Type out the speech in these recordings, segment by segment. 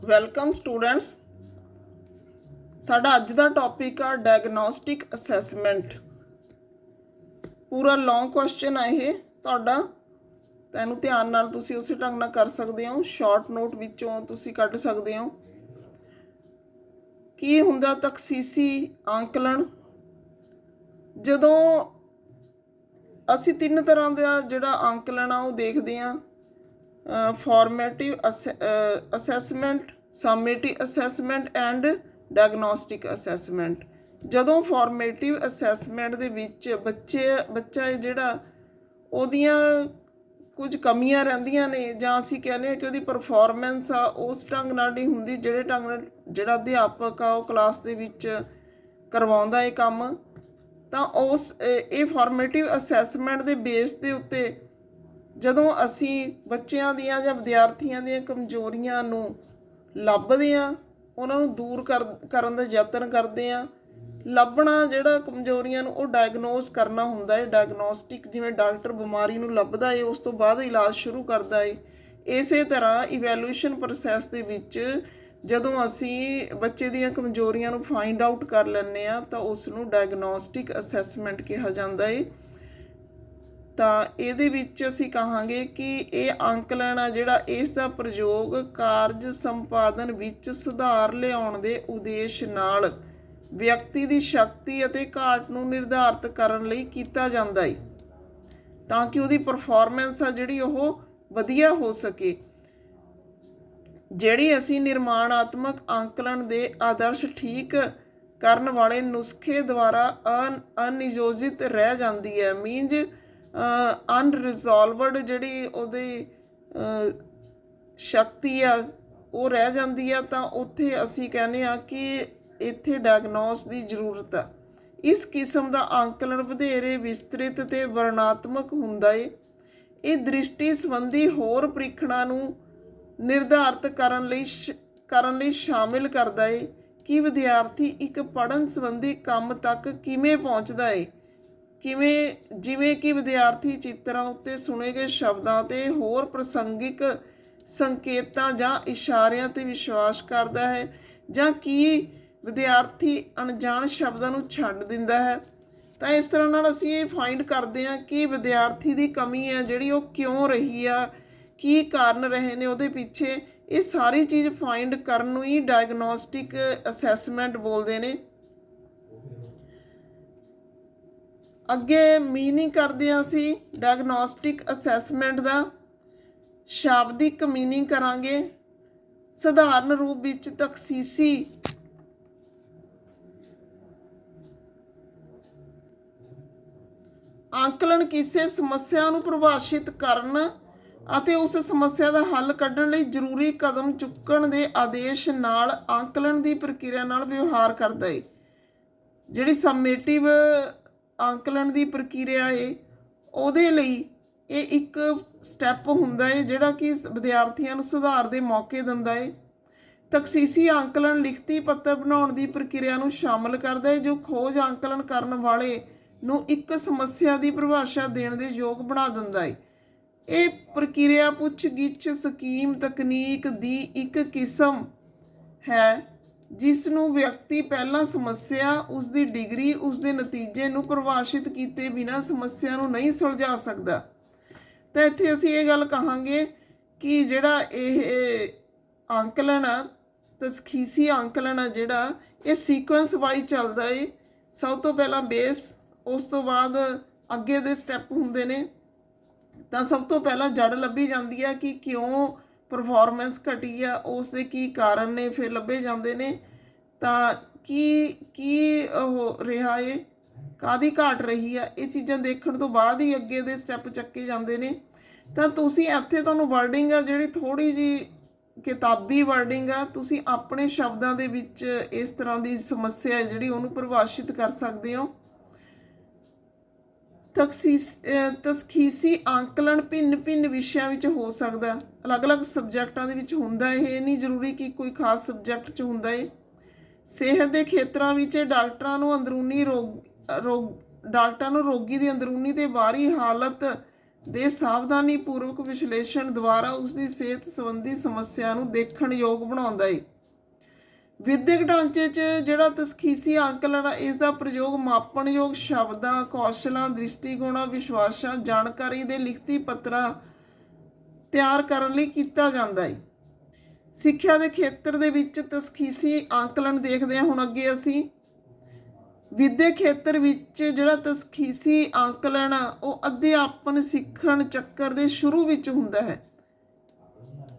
Welcome students. ਸਾਡਾ ਅੱਜ ਦਾ topic ਆ ਡਾਇਗਨੋਸਟਿਕ ਅਸੈਸਮੈਂਟ। ਪੂਰਾ ਲੌਂਗ ਕੁਐਸਚਨ ਆ ਇਹ ਤੁਹਾਡਾ, ਤੈਨੂੰ ਧਿਆਨ ਨਾਲ ਤੁਸੀਂ ਉਸੇ ਢੰਗ ਨਾਲ ਕਰ ਸਕਦੇ ਹੋ। ਸ਼ਾਰਟ ਨੋਟ ਵਿੱਚੋਂ ਤੁਸੀਂ ਕੱਢ ਸਕਦੇ ਹੋ। ਕੀ ਹੁੰਦਾ ਤਖਸੀਸੀ ਆਂਕਲਨ? ਜਦੋਂ ਅਸੀਂ ਤਿੰਨ ਤਰ੍ਹਾਂ ਦਾ ਜਿਹੜਾ ਆਂਕਲਨ ਆ ਉਹ ਦੇਖਦੇ ਹਾਂ, formative assessment, summative assessment and diagnostic assessment. ਜਦੋਂ ਫਾਰਮੇਟਿਵ ਅਸੈਸਮੈਂਟ ਦੇ ਵਿੱਚ ਬੱਚਾ ਜਿਹੜਾ ਉਹਦੀਆਂ ਕੁਝ ਕਮੀਆਂ ਰਹਿੰਦੀਆਂ ਨੇ, ਜਾਂ ਅਸੀਂ ਕਹਿੰਦੇ ਹਾਂ ਕਿ ਉਹਦੀ ਪਰਫਾਰਮੈਂਸ ਆ ਉਸ ਢੰਗ ਨਾਲ ਨਹੀਂ ਹੁੰਦੀ ਜਿਹੜੇ ਢੰਗ ਨਾਲ ਜਿਹੜਾ ਅਧਿਆਪਕ ਆ ਉਹ ਕਲਾਸ ਦੇ ਵਿੱਚ ਕਰਵਾਉਂਦਾ ਇਹ ਕੰਮ, ਤਾਂ ਇਹ ਫਾਰਮੇਟਿਵ ਅਸੈਸਮੈਂਟ ਦੇ ਬੇਸ ਦੇ ਉੱਤੇ ਜਦੋਂ ਅਸੀਂ ਬੱਚਿਆਂ ਦੀਆਂ ਜਾਂ ਵਿਦਿਆਰਥੀਆਂ ਦੀਆਂ ਕਮਜ਼ੋਰੀਆਂ ਨੂੰ ਲੱਭਦੇ ਹਾਂ, ਉਹਨਾਂ ਨੂੰ ਦੂਰ ਕਰਨ ਦਾ ਯਤਨ ਕਰਦੇ ਹਾਂ। ਲੱਭਣਾ ਜਿਹੜਾ ਕਮਜ਼ੋਰੀਆਂ ਨੂੰ ਉਹ ਡਾਇਗਨੋਸ ਕਰਨਾ ਹੁੰਦਾ ਹੈ। ਡਾਇਗਨੋਸਟਿਕ, ਜਿਵੇਂ ਡਾਕਟਰ ਬਿਮਾਰੀ ਨੂੰ ਲੱਭਦਾ ਹੈ ਉਸ ਤੋਂ ਬਾਅਦ ਇਲਾਜ ਸ਼ੁਰੂ ਕਰਦਾ ਹੈ, ਇਸੇ ਤਰ੍ਹਾਂ ਇਵੈਲੂਏਸ਼ਨ ਪ੍ਰੋਸੈਸ ਦੇ ਵਿੱਚ ਜਦੋਂ ਅਸੀਂ ਬੱਚੇ ਦੀਆਂ ਕਮਜ਼ੋਰੀਆਂ ਨੂੰ ਫਾਈਂਡ ਆਊਟ ਕਰ ਲੈਂਦੇ ਹਾਂ ਤਾਂ ਉਸ ਨੂੰ ਡਾਇਗਨੋਸਟਿਕ ਅਸੈਸਮੈਂਟ ਕਿਹਾ ਜਾਂਦਾ ਹੈ। ਤਾਂ ਇਹਦੇ ਵਿੱਚ ਅਸੀਂ ਕਹਾਂਗੇ ਕਿ ਇਹ ਅੰਕਲਨ ਆ ਜਿਹੜਾ, ਇਸ ਦਾ ਪ੍ਰਯੋਗ ਕਾਰਜ ਸੰਪਾਦਨ ਵਿੱਚ ਸੁਧਾਰ ਲਿਆਉਣ ਦੇ ਉਦੇਸ਼ ਨਾਲ ਵਿਅਕਤੀ ਦੀ ਸ਼ਕਤੀ ਅਤੇ ਘਾਟ ਨੂੰ ਨਿਰਧਾਰਤ ਕਰਨ ਲਈ ਕੀਤਾ ਜਾਂਦਾ ਹੈ, ਤਾਂ ਕਿ ਉਹਦੀ ਪਰਫਾਰਮੈਂਸ ਆ ਜਿਹੜੀ ਉਹ ਵਧੀਆ ਹੋ ਸਕੇ। ਜਿਹੜੀ ਅਸੀਂ ਨਿਰਮਾਣਾਤਮਕ ਅੰਕਲਨ ਦੇ ਆਦਰਸ਼ ਠੀਕ ਕਰਨ ਵਾਲੇ ਨੁਸਖੇ ਦੁਆਰਾ ਅਨਿਯੋਜਿਤ ਰਹਿ ਜਾਂਦੀ ਹੈ, ਮੀਨਜ਼ ਅਨਰਿਜ਼ੋਲਵਡ ਜਿਹੜੀ ਉਹਦੀ ਸ਼ਕਤੀ ਆ ਉਹ ਰਹਿ ਜਾਂਦੀ ਆ, ਤਾਂ ਉੱਥੇ ਅਸੀਂ ਕਹਿੰਦੇ ਹਾਂ ਕਿ ਇੱਥੇ ਡਾਇਗਨੋਸ ਦੀ ਜ਼ਰੂਰਤ ਆ। ਇਸ ਕਿਸਮ ਦਾ ਅੰਕਲਨ ਵਧੇਰੇ ਵਿਸਤ੍ਰਿਤ ਅਤੇ ਵਰਣਨਾਤਮਕ ਹੁੰਦਾ ਏ। ਇਹ ਦ੍ਰਿਸ਼ਟੀ ਸੰਬੰਧੀ ਹੋਰ ਪ੍ਰੀਖਣਾਂ ਨੂੰ ਨਿਰਧਾਰਤ ਕਰਨ ਲਈ ਸ਼ਾਮਿਲ ਕਰਦਾ ਏ ਕਿ ਵਿਦਿਆਰਥੀ ਇੱਕ ਪੜ੍ਹਨ ਸੰਬੰਧੀ ਕੰਮ ਤੱਕ ਕਿਵੇਂ ਪਹੁੰਚਦਾ ਏ, ਜਿਵੇਂ ਕਿ ਵਿਦਿਆਰਥੀ ਚਿੱਤਰਾਂ ਉੱਤੇ ਸੁਣੇ ਗਏ ਸ਼ਬਦਾਂ ਤੇ ਹੋਰ ਪ੍ਰਸੰਗਿਕ ਸੰਕੇਤਾਂ ਜਾਂ ਇਸ਼ਾਰਿਆਂ 'ਤੇ ਵਿਸ਼ਵਾਸ ਕਰਦਾ ਹੈ, ਜਾਂ ਕੀ ਵਿਦਿਆਰਥੀ ਅਣਜਾਣ ਸ਼ਬਦਾਂ ਨੂੰ ਛੱਡ ਦਿੰਦਾ ਹੈ। ਤਾਂ ਇਸ ਤਰ੍ਹਾਂ ਨਾਲ ਅਸੀਂ ਇਹ ਫਾਈਂਡ ਕਰਦੇ ਹਾਂ ਕਿ ਵਿਦਿਆਰਥੀ ਦੀ ਕਮੀ ਹੈ ਜਿਹੜੀ ਉਹ ਕਿਉਂ ਰਹੀ ਆ, ਕੀ ਕਾਰਨ ਰਹੇ ਨੇ ਉਹਦੇ ਪਿੱਛੇ। ਇਹ ਸਾਰੀ ਚੀਜ਼ ਫਾਈਂਡ ਕਰਨ ਨੂੰ ਹੀ ਡਾਇਗਨੋਸਟਿਕ ਅਸੈਸਮੈਂਟ ਬੋਲਦੇ ਨੇ। ਅੱਗੇ ਮੀਨਿੰਗ ਕਰਦੇ ਹਾਂ ਅਸੀਂ ਡਾਇਗਨੋਸਟਿਕ ਅਸੈਸਮੈਂਟ ਦਾ। ਸ਼ਾਬਦਿਕ ਮੀਨਿੰਗ ਕਰਾਂਗੇ। ਸਧਾਰਨ ਰੂਪ ਵਿੱਚ ਤਖਸੀਸੀ ਅੰਕਲਨ ਕਿਸੇ ਸਮੱਸਿਆ ਨੂੰ ਪਰਿਭਾਸ਼ਿਤ ਕਰਨ ਅਤੇ ਉਸ ਸਮੱਸਿਆ ਦਾ ਹੱਲ ਕੱਢਣ ਲਈ ਜ਼ਰੂਰੀ ਕਦਮ ਚੁੱਕਣ ਦੇ ਆਦੇਸ਼ ਨਾਲ ਅੰਕਲਨ ਦੀ ਪ੍ਰਕਿਰਿਆ ਨਾਲ ਵਿਵਹਾਰ ਕਰਦਾ ਹੈ। ਜਿਹੜੀ ਸਮੇਟਿਵ ਅੰਕਲਨ ਦੀ ਪ੍ਰਕਿਰਿਆ ਹੈ ਉਹਦੇ ਲਈ ਇਹ ਇੱਕ ਸਟੈਪ ਹੁੰਦਾ ਹੈ ਜਿਹੜਾ ਕਿ ਵਿਦਿਆਰਥੀਆਂ ਨੂੰ ਸੁਧਾਰ ਦੇ ਮੌਕੇ ਦਿੰਦਾ ਹੈ। ਤਖਸੀਸੀ ਅੰਕਲਨ ਲਿਖਤੀ ਪੱਤਰ ਬਣਾਉਣ ਦੀ ਪ੍ਰਕਿਰਿਆ ਨੂੰ ਸ਼ਾਮਲ ਕਰਦਾ ਹੈ, ਜੋ ਖੋਜ ਅੰਕਲਨ ਕਰਨ ਵਾਲੇ ਨੂੰ ਇੱਕ ਸਮੱਸਿਆ ਦੀ ਪਰਿਭਾਸ਼ਾ ਦੇਣ ਦੇ ਯੋਗ ਬਣਾ ਦਿੰਦਾ ਹੈ। ਇਹ ਪ੍ਰਕਿਰਿਆ ਪੁੱਛ-ਗਿੱਛ ਸਕੀਮ ਤਕਨੀਕ ਦੀ ਇੱਕ ਕਿਸਮ ਹੈ ਜਿਸ ਨੂੰ ਵਿਅਕਤੀ ਪਹਿਲਾਂ ਸਮੱਸਿਆ, ਉਸ ਦੀ ਡਿਗਰੀ, ਉਸ ਦੇ ਨਤੀਜੇ ਨੂੰ ਪਰਿਭਾਸ਼ਿਤ ਕੀਤੇ ਬਿਨਾਂ ਸਮੱਸਿਆ ਨੂੰ ਨਹੀਂ ਸੁਲਝਾ ਸਕਦਾ। ਤਾਂ ਇੱਥੇ ਅਸੀਂ ਇਹ ਗੱਲ ਕਹਾਂਗੇ ਕਿ ਜਿਹੜਾ ਇਹ ਅੰਕਲਨ ਆ, ਤਖਸੀਸੀ ਅੰਕਲਨ ਆ ਜਿਹੜਾ, ਇਹ ਸੀਕੁਐਂਸ ਵਾਈਜ਼ ਚੱਲਦਾ ਏ। ਸਭ ਤੋਂ ਪਹਿਲਾਂ ਬੇਸ, ਉਸ ਤੋਂ ਬਾਅਦ ਅੱਗੇ ਦੇ ਸਟੈਪ ਹੁੰਦੇ ਨੇ। ਤਾਂ ਸਭ ਤੋਂ ਪਹਿਲਾਂ ਜੜ ਲੱਭੀ ਜਾਂਦੀ ਆ ਕਿ ਕਿਉਂ ਪਰਫਾਰਮੈਂਸ ਘਟੀ ਆ, ਉਸ ਦੇ ਕੀ ਕਾਰਨ ਨੇ, ਫਿਰ ਲੱਭੇ ਜਾਂਦੇ ਨੇ ਤਾਂ ਕੀ ਉਹ ਰਿਹਾ ਏ, ਕਾਹਦੀ ਘਾਟ ਰਹੀ ਆ। ਇਹ ਚੀਜ਼ਾਂ ਦੇਖਣ ਤੋਂ ਬਾਅਦ ਹੀ ਅੱਗੇ ਦੇ ਸਟੈਪ ਚੱਕੇ ਜਾਂਦੇ ਨੇ। ਤਾਂ ਤੁਸੀਂ ਇੱਥੇ ਤੁਹਾਨੂੰ ਵਰਡਿੰਗ ਆ ਜਿਹੜੀ ਥੋੜ੍ਹੀ ਜਿਹੀ ਕਿਤਾਬੀ ਵਰਡਿੰਗ ਆ, ਤੁਸੀਂ ਆਪਣੇ ਸ਼ਬਦਾਂ ਦੇ ਵਿੱਚ ਇਸ ਤਰ੍ਹਾਂ ਦੀ ਸਮੱਸਿਆ ਜਿਹੜੀ ਉਹਨੂੰ ਪਰਿਭਾਸ਼ਿਤ ਕਰ ਸਕਦੇ ਹੋ। ਤਖਸੀਸੀ ਅੰਕਲਨ ਭਿੰਨ ਵਿਸ਼ਿਆਂ ਵਿੱਚ ਹੋ ਸਕਦਾ, ਅਲੱਗ-ਅਲੱਗ ਸਬਜੈਕਟਾਂ ਦੇ ਵਿੱਚ ਹੁੰਦਾ। ਇਹ ਨਹੀਂ ਜ਼ਰੂਰੀ ਕਿ ਕੋਈ ਖਾਸ ਸਬਜੈਕਟ 'ਚ ਹੁੰਦਾ ਹੈ। ਸਿਹਤ ਦੇ ਖੇਤਰਾਂ ਵਿੱਚ ਡਾਕਟਰਾਂ ਨੂੰ ਰੋਗੀ ਦੀ ਅੰਦਰੂਨੀ ਤੇ ਬਾਹਰੀ ਹਾਲਤ ਦੇ ਸਾਵਧਾਨੀਪੂਰਵਕ ਵਿਸ਼ਲੇਸ਼ਣ ਦੁਆਰਾ ਉਸ ਦੀ ਸਿਹਤ ਸੰਬੰਧੀ ਸਮੱਸਿਆ ਨੂੰ ਦੇਖਣ ਯੋਗ ਬਣਾਉਂਦਾ ਹੈ। ਵਿਦਿਅਕ ਢਾਂਚੇ 'ਚ ਜਿਹੜਾ ਤਸ਼ਖੀਸੀ ਅੰਕਲਨ ਆ, ਇਸ ਦਾ ਪ੍ਰਯੋਗ ਮਾਪਣਯੋਗ ਸ਼ਬਦਾਂ, ਕੌਸ਼ਲਾਂ, ਦ੍ਰਿਸ਼ਟੀਕੋਣਾਂ, ਵਿਸ਼ਵਾਸਾਂ, ਜਾਣਕਾਰੀ ਦੇ ਲਿਖਤੀ ਪੱਤਰਾਂ ਤਿਆਰ ਕਰਨ ਲਈ ਕੀਤਾ ਜਾਂਦਾ ਹੈ। ਸਿੱਖਿਆ ਦੇ ਖੇਤਰ ਦੇ ਵਿੱਚ ਤਸ਼ਖੀਸੀ ਅੰਕਲਨ ਦੇਖਦੇ ਹਾਂ। ਹੁਣ ਅੱਗੇ ਅਸੀਂ ਵਿਦਿਅਕ ਖੇਤਰ ਵਿੱਚ ਜਿਹੜਾ ਤਸ਼ਖੀਸੀ ਅੰਕਲਨ ਆ, ਉਹ ਅਧਿਆਪਨ ਸਿੱਖਣ ਚੱਕਰ ਦੇ ਸ਼ੁਰੂ ਵਿੱਚ ਹੁੰਦਾ ਹੈ।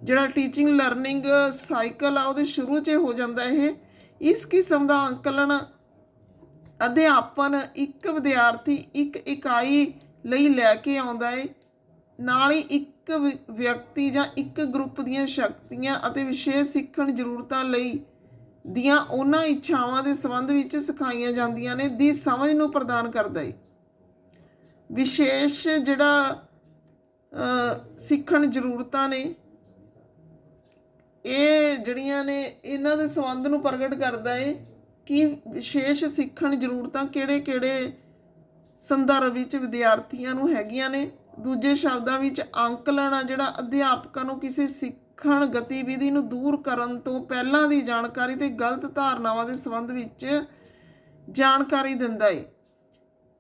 ਜਿਹੜਾ ਟੀਚਿੰਗ ਲਰਨਿੰਗ ਸਾਈਕਲ ਆ, ਉਹਦੇ ਸ਼ੁਰੂ 'ਚ ਹੋ ਜਾਂਦਾ ਇਹ। ਇਸ ਕਿਸਮ ਦਾ ਅੰਕਲਨ ਅਧਿਆਪਨ ਇੱਕ ਵਿਦਿਆਰਥੀ ਇੱਕ ਇਕਾਈ ਲਈ ਲੈ ਕੇ ਆਉਂਦਾ ਹੈ, ਨਾਲ ਹੀ ਇੱਕ ਵਿਅਕਤੀ ਜਾਂ ਇੱਕ ਗਰੁੱਪ ਦੀਆਂ ਸ਼ਕਤੀਆਂ ਅਤੇ ਵਿਸ਼ੇਸ਼ ਸਿੱਖਣ ਜ਼ਰੂਰਤਾਂ ਲਈ ਦੀਆਂ ਉਹਨਾਂ ਇੱਛਾਵਾਂ ਦੇ ਸੰਬੰਧ ਵਿੱਚ ਸਿਖਾਈਆਂ ਜਾਂਦੀਆਂ ਨੇ ਦੀ ਸਮਝ ਨੂੰ ਪ੍ਰਦਾਨ ਕਰਦਾ ਹੈ। ਵਿਸ਼ੇਸ਼ ਜਿਹੜਾ ਸਿੱਖਣ ਜ਼ਰੂਰਤਾਂ ਨੇ, ਇਹ ਜਿਹੜੀਆਂ ਨੇ ਇਹਨਾਂ ਦੇ ਸੰਬੰਧ ਨੂੰ ਪ੍ਰਗਟ ਕਰਦਾ ਹੈ ਕਿ ਵਿਸ਼ੇਸ਼ ਸਿੱਖਣ ਜ਼ਰੂਰਤਾਂ ਕਿਹੜੇ ਸੰਦਰਭ ਵਿੱਚ ਵਿਦਿਆਰਥੀਆਂ ਨੂੰ ਹੈਗੀਆਂ ਨੇ। ਦੂਜੇ ਸ਼ਬਦਾਂ ਵਿੱਚ ਅੰਕਲਨ ਆ ਜਿਹੜਾ ਅਧਿਆਪਕਾਂ ਨੂੰ ਕਿਸੇ ਸਿੱਖਣ ਗਤੀਵਿਧੀ ਨੂੰ ਦੂਰ ਕਰਨ ਤੋਂ ਪਹਿਲਾਂ ਦੀ ਜਾਣਕਾਰੀ ਤੇ ਗਲਤ ਧਾਰਨਾਵਾਂ ਦੇ ਸੰਬੰਧ ਵਿੱਚ ਜਾਣਕਾਰੀ ਦਿੰਦਾ ਹੈ।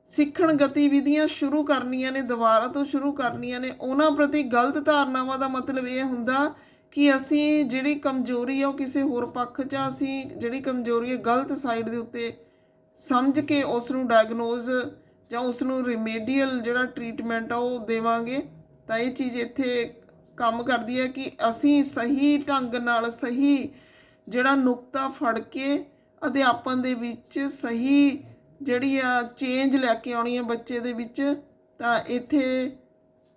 ਸਿੱਖਣ ਗਤੀਵਿਧੀਆਂ ਸ਼ੁਰੂ ਕਰਨੀਆਂ ਨੇ, ਦੁਬਾਰਾ ਤੋਂ ਸ਼ੁਰੂ ਕਰਨੀਆਂ ਨੇ, ਉਹਨਾਂ ਪ੍ਰਤੀ ਗਲਤ ਧਾਰਨਾਵਾਂ ਦਾ ਮਤਲਬ ਇਹ ਹੁੰਦਾ ਕਿ ਅਸੀਂ ਜਿਹੜੀ ਕਮਜ਼ੋਰੀ ਆ ਉਹ ਕਿਸੇ ਹੋਰ ਪੱਖ 'ਚ, ਅਸੀਂ ਜਿਹੜੀ ਕਮਜ਼ੋਰੀ ਹੈ ਗਲਤ ਸਾਈਡ ਦੇ ਉੱਤੇ ਸਮਝ ਕੇ ਉਸ ਨੂੰ ਡਾਇਗਨੋਜ਼ ਜਾਂ ਉਸ ਨੂੰ ਰਿਮੀਡੀਅਲ ਜਿਹੜਾ ਟਰੀਟਮੈਂਟ ਆ ਉਹ ਦੇਵਾਂਗੇ। ਤਾਂ ਇਹ ਚੀਜ਼ ਇੱਥੇ ਕੰਮ ਕਰਦੀ ਹੈ ਕਿ ਅਸੀਂ ਸਹੀ ਢੰਗ ਨਾਲ ਸਹੀ ਜਿਹੜਾ ਨੁਕਤਾ ਫੜ ਕੇ ਅਧਿਆਪਨ ਦੇ ਵਿੱਚ ਸਹੀ ਜਿਹੜੀ ਆ ਚੇਂਜ ਲੈ ਕੇ ਆਉਣੀ ਹੈ ਬੱਚੇ ਦੇ ਵਿੱਚ। ਤਾਂ ਇੱਥੇ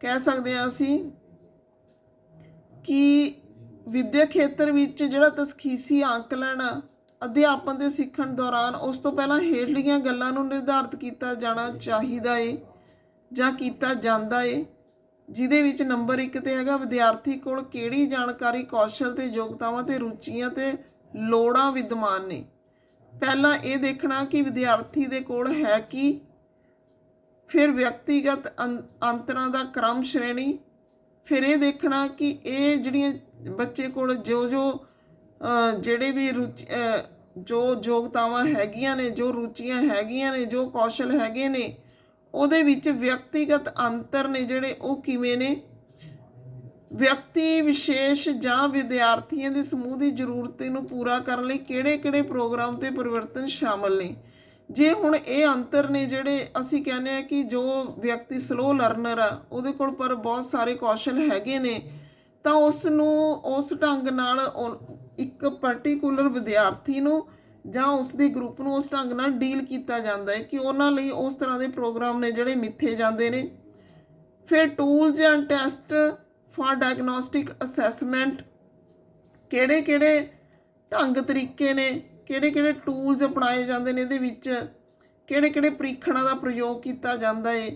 ਕਹਿ ਸਕਦੇ ਹਾਂ ਅਸੀਂ ਕਿ ਵਿਦਿਅਕ ਖੇਤਰ ਵਿੱਚ ਜਿਹੜਾ ਤਸ਼ਖੀਸੀ ਅੰਕਲਨ ਅਧਿਆਪਨ ਦੇ ਸਿੱਖਣ ਦੌਰਾਨ ਉਸ ਤੋਂ ਪਹਿਲਾਂ ਹੇਠਲੀਆਂ ਗੱਲਾਂ ਨੂੰ ਨਿਰਧਾਰਿਤ ਕੀਤਾ ਜਾਣਾ ਚਾਹੀਦਾ ਹੈ ਜਾਂ ਕੀਤਾ ਜਾਂਦਾ ਹੈ, ਜਿਹਦੇ ਵਿੱਚ ਨੰਬਰ 1 ਤੇ ਹੈਗਾ ਵਿਦਿਆਰਥੀ ਕੋਲ ਕਿਹੜੀ ਜਾਣਕਾਰੀ, ਕੌਸ਼ਲ ਤੇ ਯੋਗਤਾਵਾਂ ਤੇ ਰੁਚੀਆਂ ਤੇ ਲੋੜਾਂ ਵਿਦਮਾਨ ਨੇ। ਪਹਿਲਾਂ ਇਹ ਦੇਖਣਾ ਕਿ ਵਿਦਿਆਰਥੀ ਦੇ ਕੋਲ ਹੈ ਕੀ, ਫਿਰ ਵਿਅਕਤੀਗਤ ਅੰਤਰਾਂ ਦਾ ਕ੍ਰਮ ਸ਼੍ਰੇਣੀ, ਫਿਰ ਇਹ ਦੇਖਣਾ ਕਿ ਇਹ ਜਿਹੜੀਆਂ ਬੱਚੇ ਕੋਲ ਜੋ ਜਿਹੜੇ ਵੀ ਜੋ ਯੋਗਤਾਵਾਂ ਹੈਗੀਆਂ ਨੇ, ਜੋ ਰੁਚੀਆਂ ਹੈਗੀਆਂ ਨੇ, ਜੋ ਕੌਸ਼ਲ ਹੈਗੇ ਨੇ, ਉਹਦੇ ਵਿੱਚ ਵਿਅਕਤੀਗਤ ਅੰਤਰ ਨੇ ਜਿਹੜੇ ਉਹ ਕਿਵੇਂ ਨੇ। ਵਿਅਕਤੀ ਵਿਸ਼ੇਸ਼ ਜਾਂ ਵਿਦਿਆਰਥੀਆਂ ਦੇ ਸਮੂਹ ਦੀ ਜ਼ਰੂਰਤ ਨੂੰ ਪੂਰਾ ਕਰਨ ਲਈ ਕਿਹੜੇ ਪ੍ਰੋਗਰਾਮ ਤੇ ਪਰਿਵਰਤਨ ਸ਼ਾਮਲ ਨੇ। ਜੇ ਹੁਣ ਇਹ ਅੰਤਰ ਨੇ ਜਿਹੜੇ ਅਸੀਂ ਕਹਿੰਦੇ ਹਾਂ ਕਿ ਜੋ ਵਿਅਕਤੀ ਸਲੋ ਲਰਨਰ ਆ ਉਹਦੇ ਕੋਲ ਪਰ ਬਹੁਤ ਸਾਰੇ ਕੌਸ਼ਲ ਹੈਗੇ ਨੇ, ਤਾਂ ਉਸ ਨੂੰ ਉਸ ਢੰਗ ਨਾਲ ਇੱਕ ਪਾਰਟੀਕੂਲਰ ਵਿਦਿਆਰਥੀ ਨੂੰ ਜਾਂ ਉਸ ਦੇ ਗਰੁੱਪ ਨੂੰ ਉਸ ਢੰਗ ਨਾਲ ਡੀਲ ਕੀਤਾ ਜਾਂਦਾ ਹੈ ਕਿ ਉਹਨਾਂ ਲਈ ਉਸ ਤਰ੍ਹਾਂ ਦੇ ਪ੍ਰੋਗਰਾਮ ਨੇ ਜਿਹੜੇ ਮਿੱਥੇ ਜਾਂਦੇ ਨੇ। ਫਿਰ tools and test for diagnostic assessment, ਕਿਹੜੇ ਢੰਗ ਤਰੀਕੇ ਨੇ, ਕਿਹੜੇ ਟੂਲਸ ਅਪਣਾਏ ਜਾਂਦੇ ਨੇ, ਇਹਦੇ ਵਿੱਚ ਕਿਹੜੇ ਪ੍ਰੀਖਣਾਂ ਦਾ ਪ੍ਰਯੋਗ ਕੀਤਾ ਜਾਂਦਾ ਹੈ।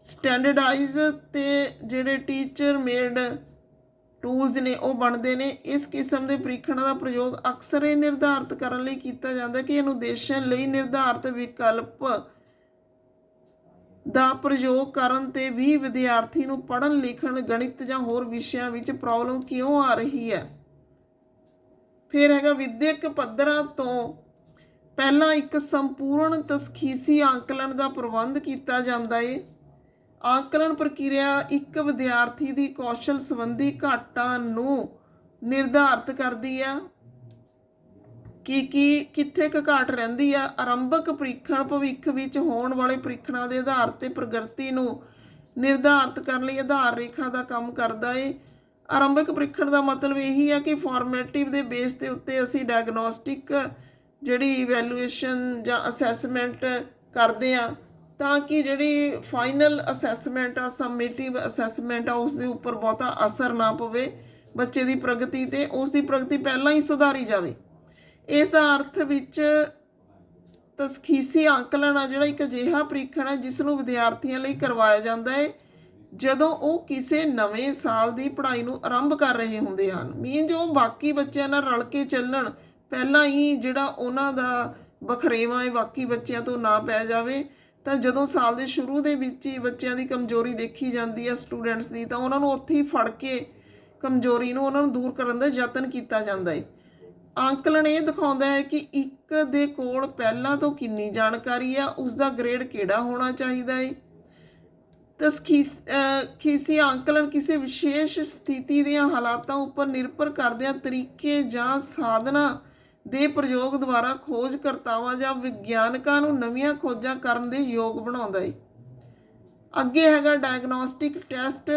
ਸਟੈਂਡਰਡਾਈਜ਼ ਤੇ ਜਿਹੜੇ ਟੀਚਰ ਮੇਡ ਟੂਲਸ ਨੇ ਉਹ ਬਣਦੇ ਨੇ। ਇਸ ਕਿਸਮ ਦੇ ਪ੍ਰੀਖਣਾਂ ਦਾ ਪ੍ਰਯੋਗ ਅਕਸਰ ਇਹ ਨਿਰਧਾਰਿਤ ਕਰਨ ਲਈ ਕੀਤਾ ਜਾਂਦਾ ਕਿ ਅਨੁਦੇਸ਼ਨ ਲਈ ਨਿਰਧਾਰਿਤ ਵਿਕਲਪ ਦਾ ਪ੍ਰਯੋਗ ਕਰਨ ਤੇ ਵੀ ਵਿਦਿਆਰਥੀ ਨੂੰ ਪੜ੍ਹਨ ਲਿਖਣ, ਗਣਿਤ ਜਾਂ ਹੋਰ ਵਿਸ਼ਿਆਂ ਵਿੱਚ ਪ੍ਰੋਬਲਮ ਕਿਉਂ ਆ ਰਹੀ ਹੈ। ਫਿਰ ਹੈਗਾ ਵਿਦਿਅਕ ਪੱਧਰਾਂ ਤੋਂ ਪਹਿਲਾਂ ਇੱਕ ਸੰਪੂਰਨ ਤਸ਼ਖੀਸੀ ਅੰਕਲਨ ਦਾ ਪ੍ਰਬੰਧ ਕੀਤਾ ਜਾਂਦਾ ਹੈ। ਅੰਕਲਨ ਪ੍ਰਕਿਰਿਆ ਇੱਕ ਵਿਦਿਆਰਥੀ ਦੀ ਕੌਸ਼ਲ ਸੰਬੰਧੀ ਘਾਟਾਂ ਨੂੰ ਨਿਰਧਾਰਿਤ ਕਰਦੀ ਆ ਕਿ ਕਿੱਥੇ ਕੁ ਘਾਟ ਰਹਿੰਦੀ ਆ। ਆਰੰਭਕ ਪ੍ਰੀਖਣ ਭਵਿੱਖ ਵਿੱਚ ਹੋਣ ਵਾਲੇ ਪ੍ਰੀਖਣਾਂ ਦੇ ਆਧਾਰ ਤੇ ਪ੍ਰਗਤੀ ਨੂੰ ਨਿਰਧਾਰਿਤ ਕਰਨ ਲਈ ਆਧਾਰ ਰੇਖਾ ਦਾ ਕੰਮ ਕਰਦਾ ਹੈ। ਆਰੰਭਕ ਪ੍ਰੀਖਣ ਦਾ ਮਤਲਬ ਇਹੀ ਆ ਕਿ ਫਾਰਮੇਟਿਵ ਦੇ ਬੇਸ ਦੇ ਉੱਤੇ ਅਸੀਂ ਡਾਇਗਨੋਸਟਿਕ ਜਿਹੜੀ ਇਵੈਲੂਏਸ਼ਨ ਜਾਂ ਅਸੈਸਮੈਂਟ ਕਰਦੇ ਆ, ਤਾਂ ਕਿ ਜਿਹੜੀ ਫਾਈਨਲ ਅਸੈਸਮੈਂਟ ਆ, ਸਮੇਟਿਵ ਅਸੈਸਮੈਂਟ ਆ, ਉਸ ਦੇ ਉੱਪਰ ਬਹੁਤਾ ਅਸਰ ਨਾ ਪਵੇ ਬੱਚੇ ਦੀ ਪ੍ਰਗਤੀ ਤੇ, ਉਸ ਦੀ ਪ੍ਰਗਤੀ ਪਹਿਲਾਂ ਹੀ ਸੁਧਾਰੀ ਜਾਵੇ। ਇਸ ਦਾ ਅਰਥ ਵਿੱਚ ਤਸ਼ਖੀਸੀ ਅੰਕਲਨ ਆ ਜਿਹੜਾ ਇੱਕ ਅਜਿਹਾ ਪ੍ਰੀਖਣ ਹੈ ਜਿਸ ਨੂੰ ਵਿਦਿਆਰਥੀਆਂ ਲਈ ਕਰਵਾਇਆ ਜਾਂਦਾ ਹੈ ਜਦੋਂ ਉਹ ਕਿਸੇ ਨਵੇਂ ਸਾਲ ਦੀ ਪੜ੍ਹਾਈ ਨੂੰ ਆਰੰਭ ਕਰ ਰਹੇ ਹੁੰਦੇ ਹਨ। ਮੀਨ ਜੋ ਬਾਕੀ ਬੱਚਿਆਂ ਨਾਲ ਰਲ ਕੇ ਚੱਲਣ, ਪਹਿਲਾਂ ਹੀ ਜਿਹੜਾ ਉਹਨਾਂ ਦਾ ਬਖਰੇਵਾਂ ਹੈ ਬਾਕੀ ਬੱਚਿਆਂ ਤੋਂ ਨਾ ਪੈ ਜਾਵੇ, ਤਾਂ ਜਦੋਂ ਸਾਲ ਦੇ ਸ਼ੁਰੂ ਦੇ ਵਿੱਚ ਹੀ ਬੱਚਿਆਂ ਦੀ ਕਮਜ਼ੋਰੀ ਦੇਖੀ ਜਾਂਦੀ ਹੈ ਸਟੂਡੈਂਟਸ ਦੀ, ਤਾਂ ਉਹਨਾਂ ਨੂੰ ਉੱਥੇ ਹੀ ਫੜ ਕੇ ਕਮਜ਼ੋਰੀ ਨੂੰ ਉਹਨਾਂ ਨੂੰ ਦੂਰ ਕਰਨ ਦਾ ਯਤਨ ਕੀਤਾ ਜਾਂਦਾ ਹੈ। ਅੰਕਲਨ ਇਹ ਦਿਖਾਉਂਦਾ ਹੈ ਕਿ ਇੱਕ ਦੇ ਕੋਲ ਪਹਿਲਾਂ ਤੋਂ ਕਿੰਨੀ ਜਾਣਕਾਰੀ ਆ, ਉਸ ਦਾ ਗ੍ਰੇਡ ਕਿਹੜਾ ਹੋਣਾ ਚਾਹੀਦਾ ਹੈ। ਤਸਖੀਸੀ ਅੰਕਲਨ ਕਿਸੇ ਵਿਸ਼ੇਸ਼ ਸਥਿਤੀ ਦੀਆਂ ਹਾਲਾਤਾਂ ਉੱਪਰ ਨਿਰਭਰ ਕਰਦਿਆਂ ਤਰੀਕੇ ਜਾਂ ਸਾਧਨਾਂ ਦੇ ਪ੍ਰਯੋਗ ਦੁਆਰਾ ਖੋਜਕਰਤਾਵਾਂ ਜਾਂ ਵਿਗਿਆਨਕਾਂ ਨੂੰ ਨਵੀਆਂ ਖੋਜਾਂ ਕਰਨ ਦੇ ਯੋਗ ਬਣਾਉਂਦਾ ਹੈ। ਅੱਗੇ ਹੈਗਾ ਡਾਇਗਨੋਸਟਿਕ ਟੈਸਟ।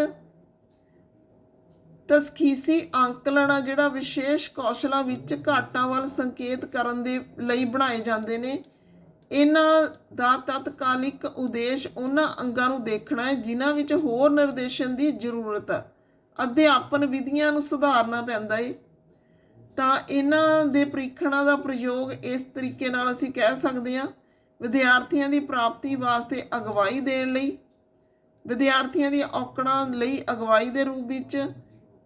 ਤਸਖੀਸੀ ਅੰਕਲਨ ਆ ਜਿਹੜਾ ਵਿਸ਼ੇਸ਼ ਕੌਸ਼ਲਾਂ ਵਿੱਚ ਘਾਟਾਂ ਵੱਲ ਸੰਕੇਤ ਕਰਨ ਦੇ ਲਈ ਬਣਾਏ ਜਾਂਦੇ ਨੇ। ਇਹਨਾਂ ਦਾ ਤਤਕਾਲਿਕ ਉਦੇਸ਼ ਉਹਨਾਂ ਅੰਗਾਂ ਨੂੰ ਦੇਖਣਾ ਹੈ ਜਿਨ੍ਹਾਂ ਵਿੱਚ ਹੋਰ ਨਿਰਦੇਸ਼ਨ ਦੀ ਜ਼ਰੂਰਤ ਹੈ। ਅਧਿਆਪਨ ਵਿਧੀਆਂ ਨੂੰ ਸੁਧਾਰਨਾ ਪੈਂਦਾ ਹੈ। ਤਾਂ ਇਹਨਾਂ ਦੇ ਪ੍ਰੀਖਣਾਂ ਦਾ ਪ੍ਰਯੋਗ ਇਸ ਤਰੀਕੇ ਨਾਲ ਅਸੀਂ ਕਹਿ ਸਕਦੇ ਹਾਂ, ਵਿਦਿਆਰਥੀਆਂ ਦੀ ਪ੍ਰਾਪਤੀ ਵਾਸਤੇ ਅਗਵਾਈ ਦੇਣ ਲਈ, ਵਿਦਿਆਰਥੀਆਂ ਦੀਆਂ ਔਕੜਾਂ ਲਈ ਅਗਵਾਈ ਦੇ ਰੂਪ ਵਿੱਚ,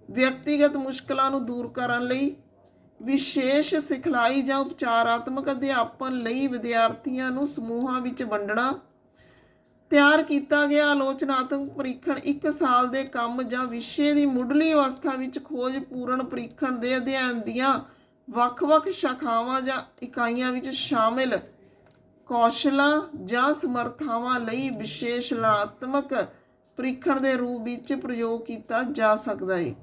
ਵਿਅਕਤੀਗਤ ਮੁਸ਼ਕਲਾਂ ਨੂੰ ਦੂਰ ਕਰਨ ਲਈ, ਵਿਸ਼ੇਸ਼ ਸਿਖਲਾਈ ਜਾਂ ਉਪਚਾਰਾਤਮਕ ਅਧਿਆਪਨ ਲਈ ਵਿਦਿਆਰਥੀਆਂ ਨੂੰ ਸਮੂਹਾਂ ਵਿੱਚ ਵੰਡਣਾ। ਤਿਆਰ ਕੀਤਾ ਗਿਆ ਆਲੋਚਨਾਤਮਕ ਪ੍ਰੀਖਣ 1 ਸਾਲ ਦੇ ਕੰਮ ਜਾਂ ਵਿਸ਼ੇ ਦੀ ਮੁੱਢਲੀ ਅਵਸਥਾ ਵਿੱਚ ਖੋਜਪੂਰਨ ਪ੍ਰੀਖਣ ਦੇ ਅਧਿਐਨ ਦੀਆਂ ਵੱਖ-ਵੱਖ ਸ਼ਾਖਾਵਾਂ ਜਾਂ ਇਕਾਈਆਂ ਵਿੱਚ ਸ਼ਾਮਿਲ ਕੌਸ਼ਲਾਂ ਜਾਂ ਸਮਰੱਥਾਵਾਂ ਲਈ ਵਿਸ਼ੇਸ਼ਣਾਤਮਕ ਪ੍ਰੀਖਣ ਦੇ ਰੂਪ ਵਿੱਚ ਪ੍ਰਯੋਗ ਕੀਤਾ ਜਾ ਸਕਦਾ ਹੈ।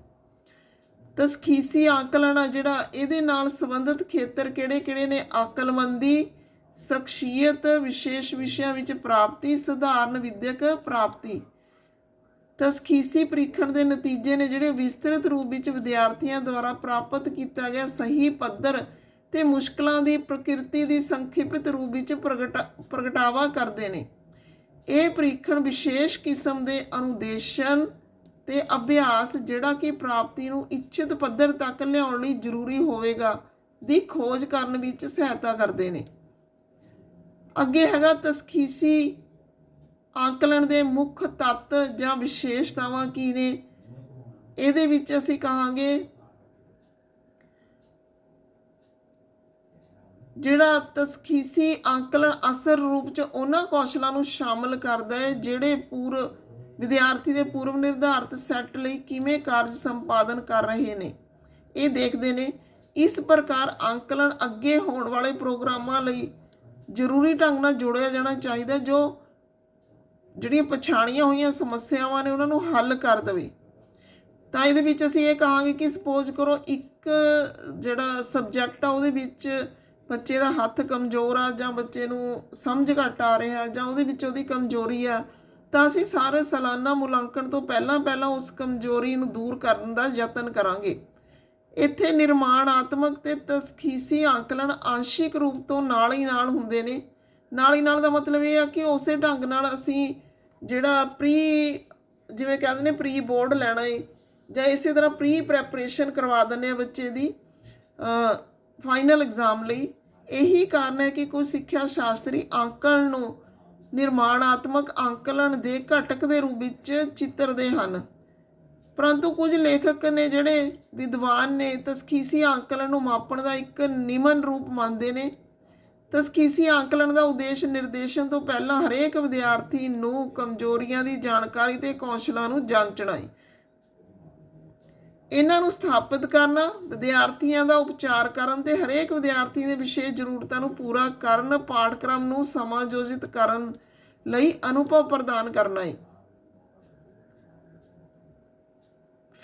ਤਸਖੀਸੀ ਅੰਕਲਨ ਆ ਜਿਹੜਾ, ਇਹਦੇ ਨਾਲ ਸੰਬੰਧਿਤ ਖੇਤਰ ਕਿਹੜੇ-ਕਿਹੜੇ ਨੇ? ਅਕਲਮੰਦੀ, ਸ਼ਖਸੀਅਤ, ਵਿਸ਼ੇਸ਼ ਵਿਸ਼ਿਆਂ ਵਿੱਚ ਪ੍ਰਾਪਤੀ, ਸਧਾਰਨ ਵਿਦਿਅਕ ਪ੍ਰਾਪਤੀ। ਤਸਖੀਸੀ ਪ੍ਰੀਖਣ ਦੇ ਨਤੀਜੇ ਨੇ ਜਿਹੜੇ ਵਿਸਤ੍ਰਿਤ ਰੂਪ ਵਿੱਚ ਵਿਦਿਆਰਥੀਆਂ ਦੁਆਰਾ ਪ੍ਰਾਪਤ ਕੀਤਾ ਗਿਆ ਸਹੀ ਪੱਧਰ ਤੇ ਮੁਸ਼ਕਲਾਂ ਦੀ ਪ੍ਰਕਿਰਤੀ ਦੀ ਸੰਖੇਪਿਤ ਰੂਪ ਵਿੱਚ ਪ੍ਰਗਟਾਵਾ ਕਰਦੇ ਨੇ। ਇਹ ਪ੍ਰੀਖਣ ਵਿਸ਼ੇਸ਼ ਕਿਸਮ ਦੇ ਅਨੁਦੇਸ਼ਨ ਤੇ ਅਭਿਆਸ ਜਿਹੜਾ ਕਿ ਪ੍ਰਾਪਤੀ ਨੂੰ ਇੱਛਿਤ ਪੱਧਰ ਤੱਕ ਲਿਆਉਣ ਲਈ ਜ਼ਰੂਰੀ ਹੋਵੇਗਾ ਦੀ ਖੋਜ ਕਰਨ ਵਿੱਚ ਸਹਾਇਤਾ ਕਰਦੇ ਨੇ। ਅੱਗੇ ਹੈਗਾ ਤਸਖੀਸੀ ਅੰਕਲਨ ਦੇ ਮੁੱਖ ਤੱਤ ਜਾਂ ਵਿਸ਼ੇਸ਼ਤਾਵਾਂ ਕੀ ਨੇ? ਇਹਦੇ ਵਿੱਚ ਅਸੀਂ ਕਹਾਂਗੇ ਜਿਹੜਾ ਤਸਖੀਸੀ ਅੰਕਲਨ ਅਸਲ ਰੂਪ 'ਚ ਉਹਨਾਂ ਕੌਸ਼ਲਾਂ ਨੂੰ ਸ਼ਾਮਲ ਕਰਦਾ ਹੈ ਜਿਹੜੇ ਵਿਦਿਆਰਥੀ ਦੇ ਪੂਰਵ ਨਿਰਧਾਰਿਤ ਸੈੱਟ ਲਈ ਕਿਵੇਂ ਕਾਰਜ ਸੰਪਾਦਨ ਕਰ ਰਹੇ ਨੇ, ਇਹ ਦੇਖਦੇ ਨੇ। ਇਸ ਪ੍ਰਕਾਰ ਅੰਕਲਨ ਅੱਗੇ ਹੋਣ ਵਾਲੇ ਪ੍ਰੋਗਰਾਮਾਂ ਲਈ ਜ਼ਰੂਰੀ ਢੰਗ ਨਾਲ ਜੋੜਿਆ ਜਾਣਾ ਚਾਹੀਦਾ ਜੋ ਜਿਹੜੀਆਂ ਪਛਾਣੀਆਂ ਹੋਈਆਂ ਸਮੱਸਿਆਵਾਂ ਨੇ ਉਹਨਾਂ ਨੂੰ ਹੱਲ ਕਰ ਦੇਵੇ। ਤਾਂ ਇਹਦੇ ਵਿੱਚ ਅਸੀਂ ਇਹ ਕਹਾਂਗੇ ਕਿ ਸਪੋਜ਼ ਕਰੋ ਇੱਕ ਜਿਹੜਾ ਸਬਜੈਕਟ ਆ ਉਹਦੇ ਵਿੱਚ ਬੱਚੇ ਦਾ ਹੱਥ ਕਮਜ਼ੋਰ ਆ ਜਾਂ ਬੱਚੇ ਨੂੰ ਸਮਝ ਘੱਟ ਆ ਰਿਹਾ ਜਾਂ ਉਹਦੇ ਵਿੱਚ ਉਹਦੀ ਕਮਜ਼ੋਰੀ ਆ, ਤਾਂ ਅਸੀਂ ਸਾਰੇ ਸਾਲਾਨਾ ਮੁਲਾਂਕਣ ਤੋਂ ਪਹਿਲਾਂ ਉਸ ਕਮਜ਼ੋਰੀ ਨੂੰ ਦੂਰ ਕਰਨ ਦਾ ਯਤਨ ਕਰਾਂਗੇ। ਇੱਥੇ ਨਿਰਮਾਣਾਤਮਕ ਤੇ ਤਸਖੀਸੀ ਅੰਕਲਨ ਆਂਸ਼ਿਕ ਰੂਪ ਤੋਂ ਨਾਲ ਹੀ ਨਾਲ ਹੁੰਦੇ ਨੇ। ਨਾਲ ਹੀ ਨਾਲ ਦਾ ਮਤਲਬ ਇਹ ਆ ਕਿ ਉਸੇ ਢੰਗ ਨਾਲ ਅਸੀਂ ਜਿਹੜਾ ਜਿਵੇਂ ਕਹਿੰਦੇ ਨੇ ਪ੍ਰੀ ਬੋਰਡ ਲੈਣਾ ਹੈ ਜਾਂ ਇਸੇ ਤਰ੍ਹਾਂ ਪ੍ਰੀ ਪ੍ਰੈਪਰੇਸ਼ਨ ਕਰਵਾ ਦਿੰਦੇ ਆ ਬੱਚੇ ਦੀ ਫਾਈਨਲ ਐਗਜ਼ਾਮ ਲਈ। ਇਹੀ ਕਾਰਨ ਹੈ ਕਿ ਕੁਝ ਸਿੱਖਿਆ ਸ਼ਾਸਤਰੀ ਅੰਕਲਨ ਨੂੰ ਨਿਰਮਾਣਾਤਮਕ ਅੰਕਲਨ ਦੇ ਘਟਕ ਦੇ ਰੂਪ ਵਿੱਚ ਚਿੱਤਰਦੇ ਹਨ, ਪਰੰਤੂ ਕੁਝ ਲੇਖਕ ਨੇ ਜਿਹੜੇ ਵਿਦਵਾਨ ਨੇ ਤਸਖੀਸੀ ਅੰਕਲਨ ਨੂੰ ਮਾਪਣ ਦਾ ਇੱਕ ਨਿਮਨ ਰੂਪ ਮੰਨਦੇ ਨੇ। ਤਸਖੀਸੀ ਅੰਕਲਨ ਦਾ ਉਦੇਸ਼ ਨਿਰਦੇਸ਼ਨ ਤੋਂ ਪਹਿਲਾਂ ਹਰੇਕ ਵਿਦਿਆਰਥੀ ਨੂੰ ਕਮਜ਼ੋਰੀਆਂ ਦੀ ਜਾਣਕਾਰੀ ਤੇ ਕੌਸ਼ਲਾਂ ਨੂੰ ਜਾਂਚਣਾ ਹੈ, ਇਹਨਾਂ ਨੂੰ ਸਥਾਪਿਤ ਕਰਨਾ, ਵਿਦਿਆਰਥੀਆਂ ਦਾ ਉਪਚਾਰ ਕਰਨ ਤੇ ਹਰੇਕ ਵਿਦਿਆਰਥੀ ਦੇ ਵਿਸ਼ੇਸ਼ ਜ਼ਰੂਰਤਾਂ ਨੂੰ ਪੂਰਾ ਕਰਨ, ਪਾਠਕ੍ਰਮ ਨੂੰ ਸਮਾਯੋਜਿਤ ਕਰਨ ਲਈ ਅਨੁਭਵ ਪ੍ਰਦਾਨ ਕਰਨਾ ਹੈ।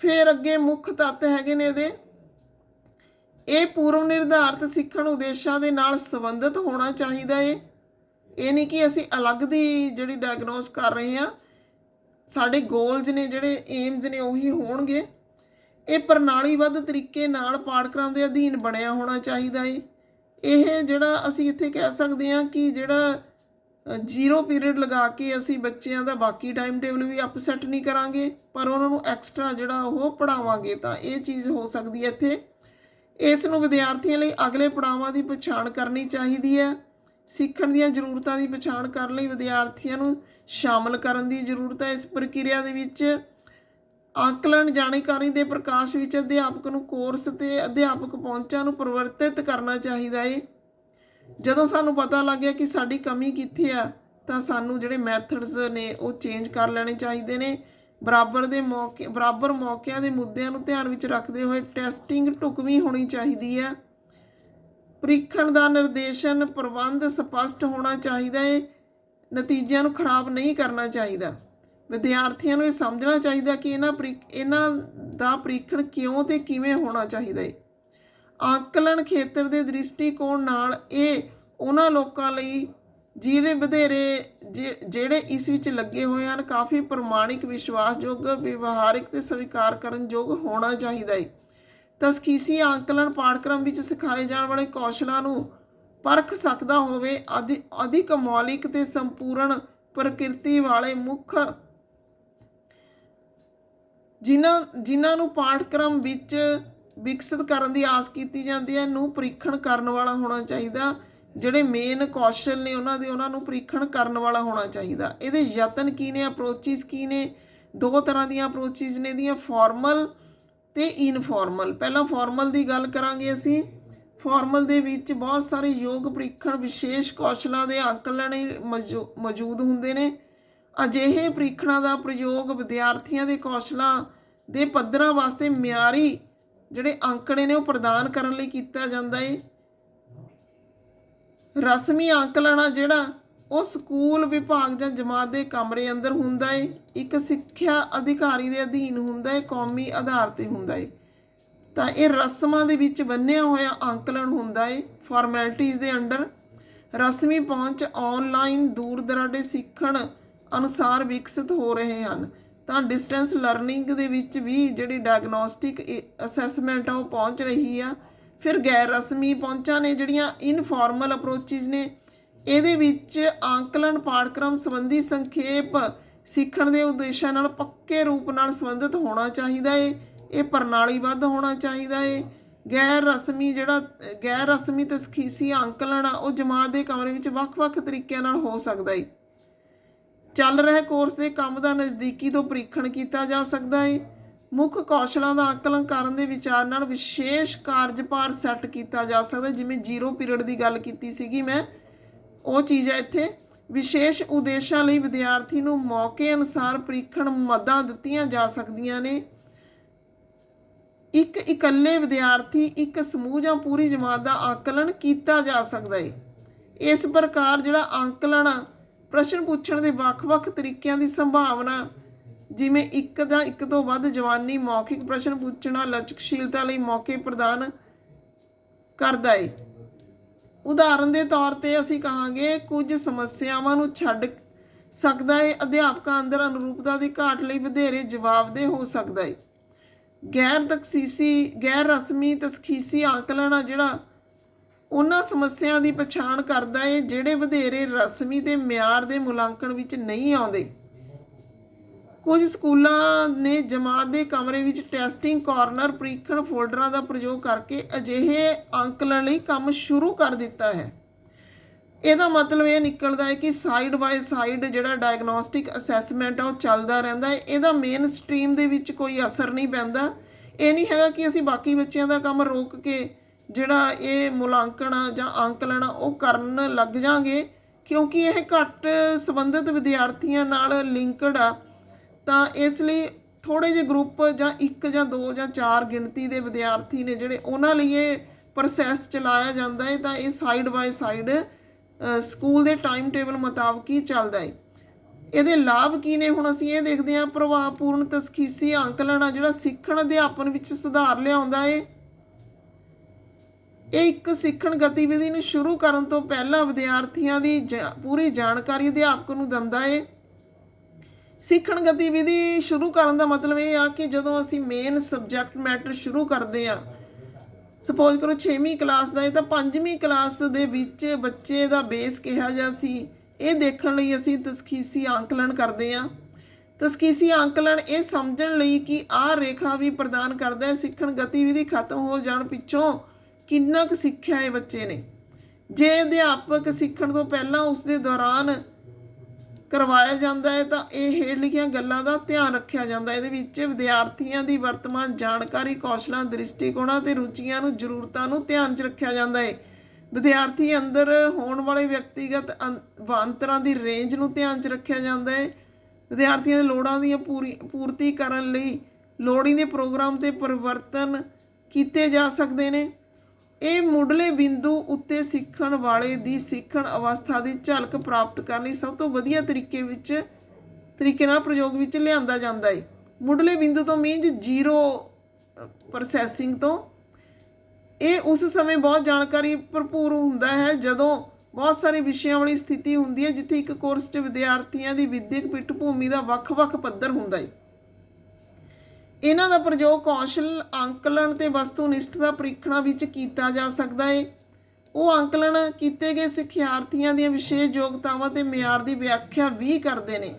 ਫਿਰ ਅੱਗੇ ਮੁੱਖ ਤੱਤ ਹੈਗੇ ਨੇ ਇਹਦੇ, ਇਹ ਪੂਰਵ ਨਿਰਧਾਰਿਤ ਸਿੱਖਣ ਉਦੇਸ਼ਾਂ ਦੇ ਨਾਲ ਸੰਬੰਧਿਤ ਹੋਣਾ ਚਾਹੀਦਾ ਹੈ। ਇਹ ਨਹੀਂ ਕਿ ਅਸੀਂ ਅਲੱਗ ਦੀ ਜਿਹੜੀ ਡਾਇਗਨੋਸ ਕਰ ਰਹੇ ਹਾਂ, ਸਾਡੇ ਗੋਲਜ਼ ਨੇ ਜਿਹੜੇ ਏਮਜ਼ ਨੇ ਉਹੀ ਹੋਣਗੇ। ਇਹ ਪ੍ਰਣਾਲੀਬੱਧ ਤਰੀਕੇ ਨਾਲ ਪਾਠਕ੍ਰਮ ਦੇ ਅਧੀਨ ਬਣਿਆ ਹੋਣਾ ਚਾਹੀਦਾ ਹੈ। ਇਹ ਜਿਹੜਾ ਅਸੀਂ ਇੱਥੇ ਕਹਿ ਸਕਦੇ ਹਾਂ ਕਿ ਜਿਹੜਾ 0 ਪੀਰੀਅਡ ਲਗਾ ਕੇ ਅਸੀਂ ਬੱਚਿਆਂ ਦਾ ਬਾਕੀ ਟਾਈਮ ਟੇਬਲ ਵੀ ਅਪਸੈਟ ਨਹੀਂ ਕਰਾਂਗੇ, ਪਰ ਉਹਨਾਂ ਨੂੰ ਐਕਸਟਰਾ ਜਿਹੜਾ ਉਹ ਪੜ੍ਹਾਵਾਂਗੇ, ਤਾਂ ਇਹ ਚੀਜ਼ ਹੋ ਸਕਦੀ ਹੈ ਇੱਥੇ। ਇਸ ਨੂੰ ਵਿਦਿਆਰਥੀਆਂ ਲਈ ਅਗਲੇ ਪੜਾਵਾਂ ਦੀ ਪਛਾਣ ਕਰਨੀ ਚਾਹੀਦੀ ਹੈ। ਸਿੱਖਣ ਦੀਆਂ ਜ਼ਰੂਰਤਾਂ ਦੀ ਪਛਾਣ ਕਰਨ ਲਈ ਵਿਦਿਆਰਥੀਆਂ ਨੂੰ ਸ਼ਾਮਲ ਕਰਨ ਦੀ ਜ਼ਰੂਰਤ ਹੈ। ਇਸ ਪ੍ਰਕਿਰਿਆ ਦੇ ਵਿੱਚ ਅੰਕਲਨ ਜਾਣਕਾਰੀ ਦੇ ਪ੍ਰਕਾਸ਼ ਵਿੱਚ ਅਧਿਆਪਕ ਨੂੰ ਕੋਰਸ ਤੇ ਅਧਿਆਪਕ ਪਹੁੰਚਾਂ ਨੂੰ ਪਰਿਵਰਤਿਤ ਕਰਨਾ ਚਾਹੀਦਾ ਹੈ। ਜਦੋਂ ਸਾਨੂੰ ਪਤਾ ਲੱਗ ਗਿਆ ਕਿ ਸਾਡੀ ਕਮੀ ਕਿੱਥੇ ਆ, ਤਾਂ ਸਾਨੂੰ ਜਿਹੜੇ ਮੈਥਡਸ ਨੇ ਉਹ ਚੇਂਜ ਕਰ ਲੈਣੇ ਚਾਹੀਦੇ ਨੇ। ਬਰਾਬਰ ਮੌਕਿਆਂ ਦੇ ਮੁੱਦਿਆਂ ਨੂੰ ਧਿਆਨ ਵਿੱਚ ਰੱਖਦੇ ਹੋਏ ਟੈਸਟਿੰਗ ਢੁਕਵੀਂ ਹੋਣੀ ਚਾਹੀਦੀ ਹੈ। ਪ੍ਰੀਖਣ ਦਾ ਨਿਰਦੇਸ਼ਨ ਪ੍ਰਬੰਧ ਸਪਸ਼ਟ ਹੋਣਾ ਚਾਹੀਦਾ ਹੈ। ਨਤੀਜਿਆਂ ਨੂੰ ਖਰਾਬ ਨਹੀਂ ਕਰਨਾ ਚਾਹੀਦਾ। ਵਿਦਿਆਰਥੀਆਂ ਨੂੰ ਇਹ ਸਮਝਣਾ ਚਾਹੀਦਾ ਕਿ ਇਹਨਾਂ ਦਾ ਪ੍ਰੀਖਣ ਕਿਉਂ ਤੇ ਕਿਵੇਂ ਹੋਣਾ ਚਾਹੀਦਾ ਹੈ। ਆਕਲਣ ਖੇਤਰ ਦੇ ਦ੍ਰਿਸ਼ਟੀਕੋਣ ਨਾਲ ਇਹ ਉਹਨਾਂ ਲੋਕਾਂ ਲਈ ਜਿਹੜੇ ਇਸ ਵਿੱਚ ਲੱਗੇ ਹੋਏ ਹਨ ਕਾਫੀ ਪ੍ਰਮਾਣਿਕ, ਵਿਸ਼ਵਾਸਯੋਗ, ਵਿਵਹਾਰਿਕ ਤੇ ਸਵੀਕਾਰ ਕਰਨਯੋਗ ਹੋਣਾ ਚਾਹੀਦਾ ਹੈ। ਤਸਖੀਸੀ ਆਕਲਣ ਪਾਠਕ੍ਰਮ ਵਿੱਚ ਸਿਖਾਏ ਜਾਣ ਵਾਲੇ ਕੌਸ਼ਲਾਂ ਨੂੰ ਪਰਖ ਸਕਦਾ ਹੋਵੇ। ਅਧਿਕ ਮੌਲਿਕ ਤੇ ਸੰਪੂਰਨ ਪ੍ਰਕਿਰਤੀ ਵਾਲੇ ਮੁੱਖ ਜਿਨ੍ਹਾਂ ਨੂੰ ਪਾਠਕ੍ਰਮ ਵਿੱਚ ਵਿਕਸਿਤ ਕਰਨ ਦੀ ਆਸ ਕੀਤੀ ਜਾਂਦੀ ਹੈ ਨੂੰ ਪ੍ਰੀਖਣ ਕਰਨ ਵਾਲਾ ਹੋਣਾ ਚਾਹੀਦਾ। ਜਿਹੜੇ ਮੇਨ ਕੌਸ਼ਲ ਨੇ ਉਹਨਾਂ ਨੂੰ ਪ੍ਰੀਖਣ ਕਰਨ ਵਾਲਾ ਹੋਣਾ ਚਾਹੀਦਾ। ਇਹਦੇ ਯਤਨ ਕੀ ਨੇ, ਅਪਰੋਚਿਸ ਕੀ ਨੇ? ਦੋ ਤਰ੍ਹਾਂ ਦੀਆਂ ਅਪਰੋਚਿਸ ਨੇ ਇਹਦੀਆਂ, ਫਾਰਮਲ ਤੇ ਇਨਫਾਰਮਲ। ਪਹਿਲਾਂ ਫਾਰਮਲ ਦੀ ਗੱਲ ਕਰਾਂਗੇ ਅਸੀਂ। ਫਾਰਮਲ ਦੇ ਵਿੱਚ ਬਹੁਤ ਸਾਰੇ ਯੋਗ ਪ੍ਰੀਖਣ ਵਿਸ਼ੇਸ਼ ਕੌਸ਼ਲਾਂ ਦੇ ਆਕਲਣ ਮੌਜੂਦ ਹੁੰਦੇ ਨੇ। ਅਜਿਹੇ ਪ੍ਰੀਖਣਾਂ ਦਾ ਪ੍ਰਯੋਗ ਵਿਦਿਆਰਥੀਆਂ ਦੇ ਕੌਸ਼ਲਾਂ ਦੇ ਪੱਧਰਾਂ ਵਾਸਤੇ ਮਿਆਰੀ ਜਿਹੜੇ ਅੰਕੜੇ ਨੇ ਉਹ ਪ੍ਰਦਾਨ ਕਰਨ ਲਈ ਕੀਤਾ ਜਾਂਦਾ ਹੈ। ਰਸਮੀ ਆਕਲਣ ਆ ਜਿਹੜਾ ਉਹ ਸਕੂਲ, ਵਿਭਾਗ ਜਾਂ ਜਮਾਤ ਦੇ ਕਮਰੇ ਅੰਦਰ ਹੁੰਦਾ ਹੈ। ਇੱਕ ਸਿੱਖਿਆ ਅਧਿਕਾਰੀ ਦੇ ਅਧੀਨ ਹੁੰਦਾ ਹੈ, ਕੌਮੀ ਆਧਾਰ ਤੇ ਹੁੰਦਾ ਹੈ। ਤਾਂ ਇਹ ਰਸਮਾਂ ਦੇ ਵਿੱਚ ਬੰਨਿਆ ਹੋਇਆ ਆਕਲਣ ਹੁੰਦਾ ਹੈ। ਫਾਰਮੈਲਿਟੀਜ਼ ਦੇ ਅੰਡਰ ਰਸਮੀ ਪਹੁੰਚ ਆਨਲਾਈਨ ਦੂਰ ਦਰਾਡੇ ਸਿੱਖਣ ਅਨੁਸਾਰ ਵਿਕਸਿਤ ਹੋ ਰਹੇ ਹਨ। ਤਾਂ ਡਿਸਟੈਂਸ ਲਰਨਿੰਗ ਦੇ ਵਿੱਚ ਵੀ ਜਿਹੜੀ ਡਾਇਗਨੋਸਟਿਕ ਅਸੈਸਮੈਂਟ ਆ ਉਹ ਪਹੁੰਚ ਰਹੀ ਆ। ਫਿਰ ਗੈਰ ਰਸਮੀ ਪਹੁੰਚਾਂ ਨੇ ਜਿਹੜੀਆਂ ਇਨਫਾਰਮਲ ਅਪਰੋਚਿਸ ਨੇ। ਇਹਦੇ ਵਿੱਚ ਆਕਲਣ ਪਾਠਕ੍ਰਮ ਸੰਬੰਧੀ ਸੰਖੇਪ ਸਿੱਖਣ ਦੇ ਉਦੇਸ਼ਾਂ ਨਾਲ ਪੱਕੇ ਰੂਪ ਨਾਲ ਸੰਬੰਧਿਤ ਹੋਣਾ ਚਾਹੀਦਾ ਹੈ। ਇਹ ਪ੍ਰਣਾਲੀਬੱਧ ਹੋਣਾ ਚਾਹੀਦਾ ਹੈ। ਗੈਰ ਰਸਮੀ ਤਸਖੀਸੀ ਆਕਲਣ ਆ ਉਹ ਜਮਾਤ ਦੇ ਕਮਰੇ ਵਿੱਚ ਵੱਖ-ਵੱਖ ਤਰੀਕਿਆਂ ਨਾਲ ਹੋ ਸਕਦਾ ਹੈ। ਚੱਲ ਰਹੇ ਕੋਰਸ ਦੇ ਕੰਮ ਦਾ ਨਜ਼ਦੀਕੀ ਤੋਂ ਪ੍ਰੀਖਣ ਕੀਤਾ ਜਾ ਸਕਦਾ ਹੈ। ਮੁੱਖ ਕੌਸ਼ਲਾਂ ਦਾ ਆਕਲਨ ਕਰਨ ਦੇ ਵਿਚਾਰ ਨਾਲ ਵਿਸ਼ੇਸ਼ ਕਾਰਜਭਾਰ ਸੈੱਟ ਕੀਤਾ ਜਾ ਸਕਦਾ। ਜਿਵੇਂ 0 ਪੀਰੀਅਡ ਦੀ ਗੱਲ ਕੀਤੀ ਸੀਗੀ ਮੈਂ, ਉਹ ਚੀਜ਼ ਹੈ ਇੱਥੇ। ਵਿਸ਼ੇਸ਼ ਉਦੇਸ਼ਾਂ ਲਈ ਵਿਦਿਆਰਥੀ ਨੂੰ ਮੌਕੇ ਅਨੁਸਾਰ ਪ੍ਰੀਖਣ ਮੱਦਾਂ ਦਿੱਤੀਆਂ ਜਾ ਸਕਦੀਆਂ ਨੇ। ਇੱਕ ਇਕੱਲੇ ਵਿਦਿਆਰਥੀ, ਇੱਕ ਸਮੂਹ ਜਾਂ ਪੂਰੀ ਜਮਾਤ ਦਾ ਆਕਲਨ ਕੀਤਾ ਜਾ ਸਕਦਾ ਹੈ। ਇਸ ਪ੍ਰਕਾਰ ਜਿਹੜਾ ਆਕਲਨ ਪ੍ਰਸ਼ਨ ਪੁੱਛਣ ਦੇ ਵੱਖ-ਵੱਖ ਤਰੀਕਿਆਂ ਦੀ ਸੰਭਾਵਨਾ, ਜਿਵੇਂ ਇੱਕ ਜਾਂ ਇੱਕ ਤੋਂ ਵੱਧ ਜਵਾਨੀ ਮੌਖਿਕ ਪ੍ਰਸ਼ਨ ਪੁੱਛਣਾ, ਲਚਕਸ਼ੀਲਤਾ ਲਈ ਮੌਕੇ ਪ੍ਰਦਾਨ ਕਰਦਾ ਹੈ। ਉਦਾਹਰਨ ਦੇ ਤੌਰ ਤੇ ਅਸੀਂ ਕਹਾਂਗੇ ਕੁਝ ਸਮੱਸਿਆਵਾਂ ਨੂੰ ਛੱਡ ਸਕਦਾ ਹੈ। ਅਧਿਆਪਕਾਂ ਅੰਦਰ ਅਨੁਰੂਪਤਾ ਦੀ ਘਾਟ ਲਈ ਵਧੇਰੇ ਜਵਾਬਦੇਹ ਹੋ ਸਕਦਾ ਹੈ। ਗੈਰ ਰਸਮੀ ਤਸਖੀਸੀ ਆਕਲਨ ਆ ਜਿਹੜਾ ਉਹਨਾਂ ਸਮੱਸਿਆ ਦੀ ਪਛਾਣ ਕਰਦਾ ਹੈ ਜਿਹੜੇ ਵਧੇਰੇ ਰਸਮੀ ਤੇ ਮਿਆਰ ਦੇ ਮੁਲਾਂਕਣ ਵਿੱਚ ਨਹੀਂ ਆਉਂਦੇ। ਕੁਝ ਸਕੂਲਾਂ ਨੇ ਜਮਾਤ ਦੇ ਕਮਰੇ ਵਿੱਚ ਟੈਸਟਿੰਗ ਕਾਰਨਰ, ਪ੍ਰੀਖਣ ਫੋਲਡਰਾਂ ਦਾ ਪ੍ਰਯੋਗ ਕਰਕੇ ਅਜਿਹੇ ਆਕਲਣ ਲਈ ਕੰਮ ਸ਼ੁਰੂ ਕਰ ਦਿੱਤਾ ਹੈ। ਇਹਦਾ ਮਤਲਬ ਇਹ ਨਿਕਲਦਾ ਹੈ ਕਿ ਸਾਈਡ ਬਾਏ ਸਾਈਡ ਜਿਹੜਾ ਡਾਇਗਨੋਸਟਿਕ ਅਸੈਸਮੈਂਟ ਆ ਉਹ ਚੱਲਦਾ ਰਹਿੰਦਾ ਹੈ। ਇਹਦਾ ਮੇਨ ਸਟਰੀਮ ਦੇ ਵਿੱਚ ਕੋਈ ਅਸਰ ਨਹੀਂ ਪੈਂਦਾ। ਇਹ ਨਹੀਂ ਹੈਗਾ ਕਿ ਅਸੀਂ ਬਾਕੀ ਬੱਚਿਆਂ ਦਾ ਕੰਮ ਰੋਕ ਕੇ ਜਿਹੜਾ ਇਹ ਮੁਲਾਂਕਣ ਆ ਜਾਂ ਆਕਲਣ ਆ ਉਹ ਕਰਨ ਲੱਗ ਜਾਵਾਂਗੇ, ਕਿਉਂਕਿ ਇਹ ਘੱਟ ਸੰਬੰਧਿਤ ਵਿਦਿਆਰਥੀਆਂ ਨਾਲ ਲਿੰਕਡ ਆ। ਤਾਂ ਇਸ ਲਈ ਥੋੜ੍ਹੇ ਜਿਹੇ ਗਰੁੱਪ ਜਾਂ 1 ਜਾਂ 2 ਜਾਂ 4 ਗਿਣਤੀ ਦੇ ਵਿਦਿਆਰਥੀ ਨੇ ਜਿਹੜੇ ਉਹਨਾਂ ਲਈ ਇਹ ਪ੍ਰੋਸੈਸ ਚਲਾਇਆ ਜਾਂਦਾ ਹੈ। ਤਾਂ ਇਹ ਸਾਈਡ ਬਾਏ ਸਾਈਡ ਸਕੂਲ ਦੇ ਟਾਈਮ ਟੇਬਲ ਮੁਤਾਬਕ ਹੀ ਚੱਲਦਾ ਹੈ। ਇਹਦੇ ਲਾਭ ਕੀ ਨੇ ਹੁਣ ਅਸੀਂ ਇਹ ਦੇਖਦੇ ਹਾਂ। ਪ੍ਰਭਾਵਪੂਰਨ ਤਸਖੀਸੀ ਆਕਲਣ ਆ ਜਿਹੜਾ ਸਿੱਖਣ ਅਧਿਆਪਨ ਵਿੱਚ ਸੁਧਾਰ ਲਿਆਉਂਦਾ ਹੈ। ਇਹ ਇੱਕ ਸਿੱਖਣ ਗਤੀਵਿਧੀ ਨੂੰ ਸ਼ੁਰੂ ਕਰਨ ਤੋਂ ਪਹਿਲਾਂ ਵਿਦਿਆਰਥੀਆਂ ਦੀ ਪੂਰੀ ਜਾਣਕਾਰੀ ਅਧਿਆਪਕ ਨੂੰ ਦਿੰਦਾ ਹੈ। ਸਿੱਖਣ ਗਤੀਵਿਧੀ ਸ਼ੁਰੂ ਕਰਨ ਦਾ ਮਤਲਬ ਇਹ ਆ ਕਿ ਜਦੋਂ ਅਸੀਂ ਮੇਨ ਸਬਜੈਕਟ ਮੈਟਰ ਸ਼ੁਰੂ ਕਰਦੇ ਹਾਂ, ਸਪੋਜ਼ ਕਰੋ 6ਵੀਂ ਕਲਾਸ ਦਾ ਹੈ, ਤਾਂ 5ਵੀਂ ਕਲਾਸ ਦੇ ਵਿੱਚ ਬੱਚੇ ਦਾ ਬੇਸ ਕਿਹਾ ਜਾ ਸੀ ਇਹ ਦੇਖਣ ਲਈ ਅਸੀਂ ਤਸਖੀਸੀ ਆਕਲਣ ਕਰਦੇ ਹਾਂ। ਤਸਖੀਸੀ ਆਕਲਣ ਇਹ ਸਮਝਣ ਲਈ ਕਿ ਆਹ ਰੇਖਾ ਵੀ ਪ੍ਰਦਾਨ ਕਰਦਾ ਹੈ ਸਿੱਖਣ ਗਤੀਵਿਧੀ ਖਤਮ ਹੋ ਜਾਣ ਪਿੱਛੋਂ ਕਿੰਨਾ ਕੁ ਸਿੱਖਿਆ ਹੈ ਬੱਚੇ ਨੇ। ਜੇ ਅਧਿਆਪਕ ਸਿੱਖਣ ਤੋਂ ਪਹਿਲਾਂ ਉਸ ਦੇ ਦੌਰਾਨ ਕਰਵਾਇਆ ਜਾਂਦਾ ਹੈ ਤਾਂ ਇਹ ਹੇਠ ਲਿਖੀਆਂ ਗੱਲਾਂ ਦਾ ਧਿਆਨ ਰੱਖਿਆ ਜਾਂਦਾ। ਇਹਦੇ ਵਿੱਚ ਵਿਦਿਆਰਥੀਆਂ ਦੀ ਵਰਤਮਾਨ ਜਾਣਕਾਰੀ, ਕੌਸ਼ਲਾਂ, ਦ੍ਰਿਸ਼ਟੀਕੋਣਾਂ ਤੇ ਰੁਚੀਆਂ ਨੂੰ, ਜ਼ਰੂਰਤਾਂ ਨੂੰ ਧਿਆਨ 'ਚ ਰੱਖਿਆ ਜਾਂਦਾ ਹੈ। ਵਿਦਿਆਰਥੀ ਅੰਦਰ ਹੋਣ ਵਾਲੇ ਵਿਅਕਤੀਗਤ ਵਾਂਤਰਾਂ ਦੀ ਰੇਂਜ ਨੂੰ ਧਿਆਨ 'ਚ ਰੱਖਿਆ ਜਾਂਦਾ ਹੈ। ਵਿਦਿਆਰਥੀਆਂ ਦੇ ਲੋੜਾਂ ਦੀ ਪੂਰਤੀ ਕਰਨ ਲਈ ਲੋੜੀਂਦੇ ਪ੍ਰੋਗਰਾਮ ਤੇ ਪਰਿਵਰਤਨ ਕੀਤੇ ਜਾ ਸਕਦੇ ਨੇ। ਇਹ ਮੁੱਢਲੇ ਬਿੰਦੂ ਉੱਤੇ ਸਿੱਖਣ ਵਾਲੇ ਦੀ ਸਿੱਖਣ ਅਵਸਥਾ ਦੀ ਝਲਕ ਪ੍ਰਾਪਤ ਕਰਨ ਲਈ ਸਭ ਤੋਂ ਵਧੀਆ ਤਰੀਕੇ ਨਾਲ ਪ੍ਰਯੋਗ ਵਿੱਚ ਲਿਆਂਦਾ ਜਾਂਦਾ ਹੈ। ਮੁੱਢਲੇ ਬਿੰਦੂ ਤੋਂ ਮੀਨਜ਼ ਜ਼ੀਰੋ ਪ੍ਰੋਸੈਸਿੰਗ ਤੋਂ। ਇਹ ਉਸ ਸਮੇਂ ਬਹੁਤ ਜਾਣਕਾਰੀ ਭਰਪੂਰ ਹੁੰਦਾ ਹੈ ਜਦੋਂ ਬਹੁਤ ਸਾਰੇ ਵਿਸ਼ਿਆਂ ਵਾਲੀ ਸਥਿਤੀ ਹੁੰਦੀ ਹੈ ਜਿੱਥੇ ਇੱਕ ਕੋਰਸ 'ਚ ਵਿਦਿਆਰਥੀਆਂ ਦੀ ਵਿਦਿਅਕ ਪਿੱਠ ਭੂਮੀ ਦਾ ਵੱਖ-ਵੱਖ ਪੱਧਰ ਹੁੰਦਾ ਹੈ। ਇਹਨਾਂ ਦਾ ਪ੍ਰਯੋਗ ਕੌਸ਼ਲ ਅੰਕਲਨ ਤੇ ਵਸਤੂਨਿਸ਼ਠਤਾ ਪ੍ਰੀਖਣਾਂ ਵਿੱਚ ਕੀਤਾ ਜਾ ਸਕਦਾ ਹੈ। ਉਹ ਅੰਕਲਨ ਕੀਤੇ ਗਏ ਸਿੱਖਿਆਰਥੀਆਂ ਦੀਆਂ ਵਿਸ਼ੇਸ਼ ਯੋਗਤਾਵਾਂ ਤੇ ਮਿਆਰ ਦੀ ਵਿਆਖਿਆ ਵੀ ਕਰਦੇ ਨੇ।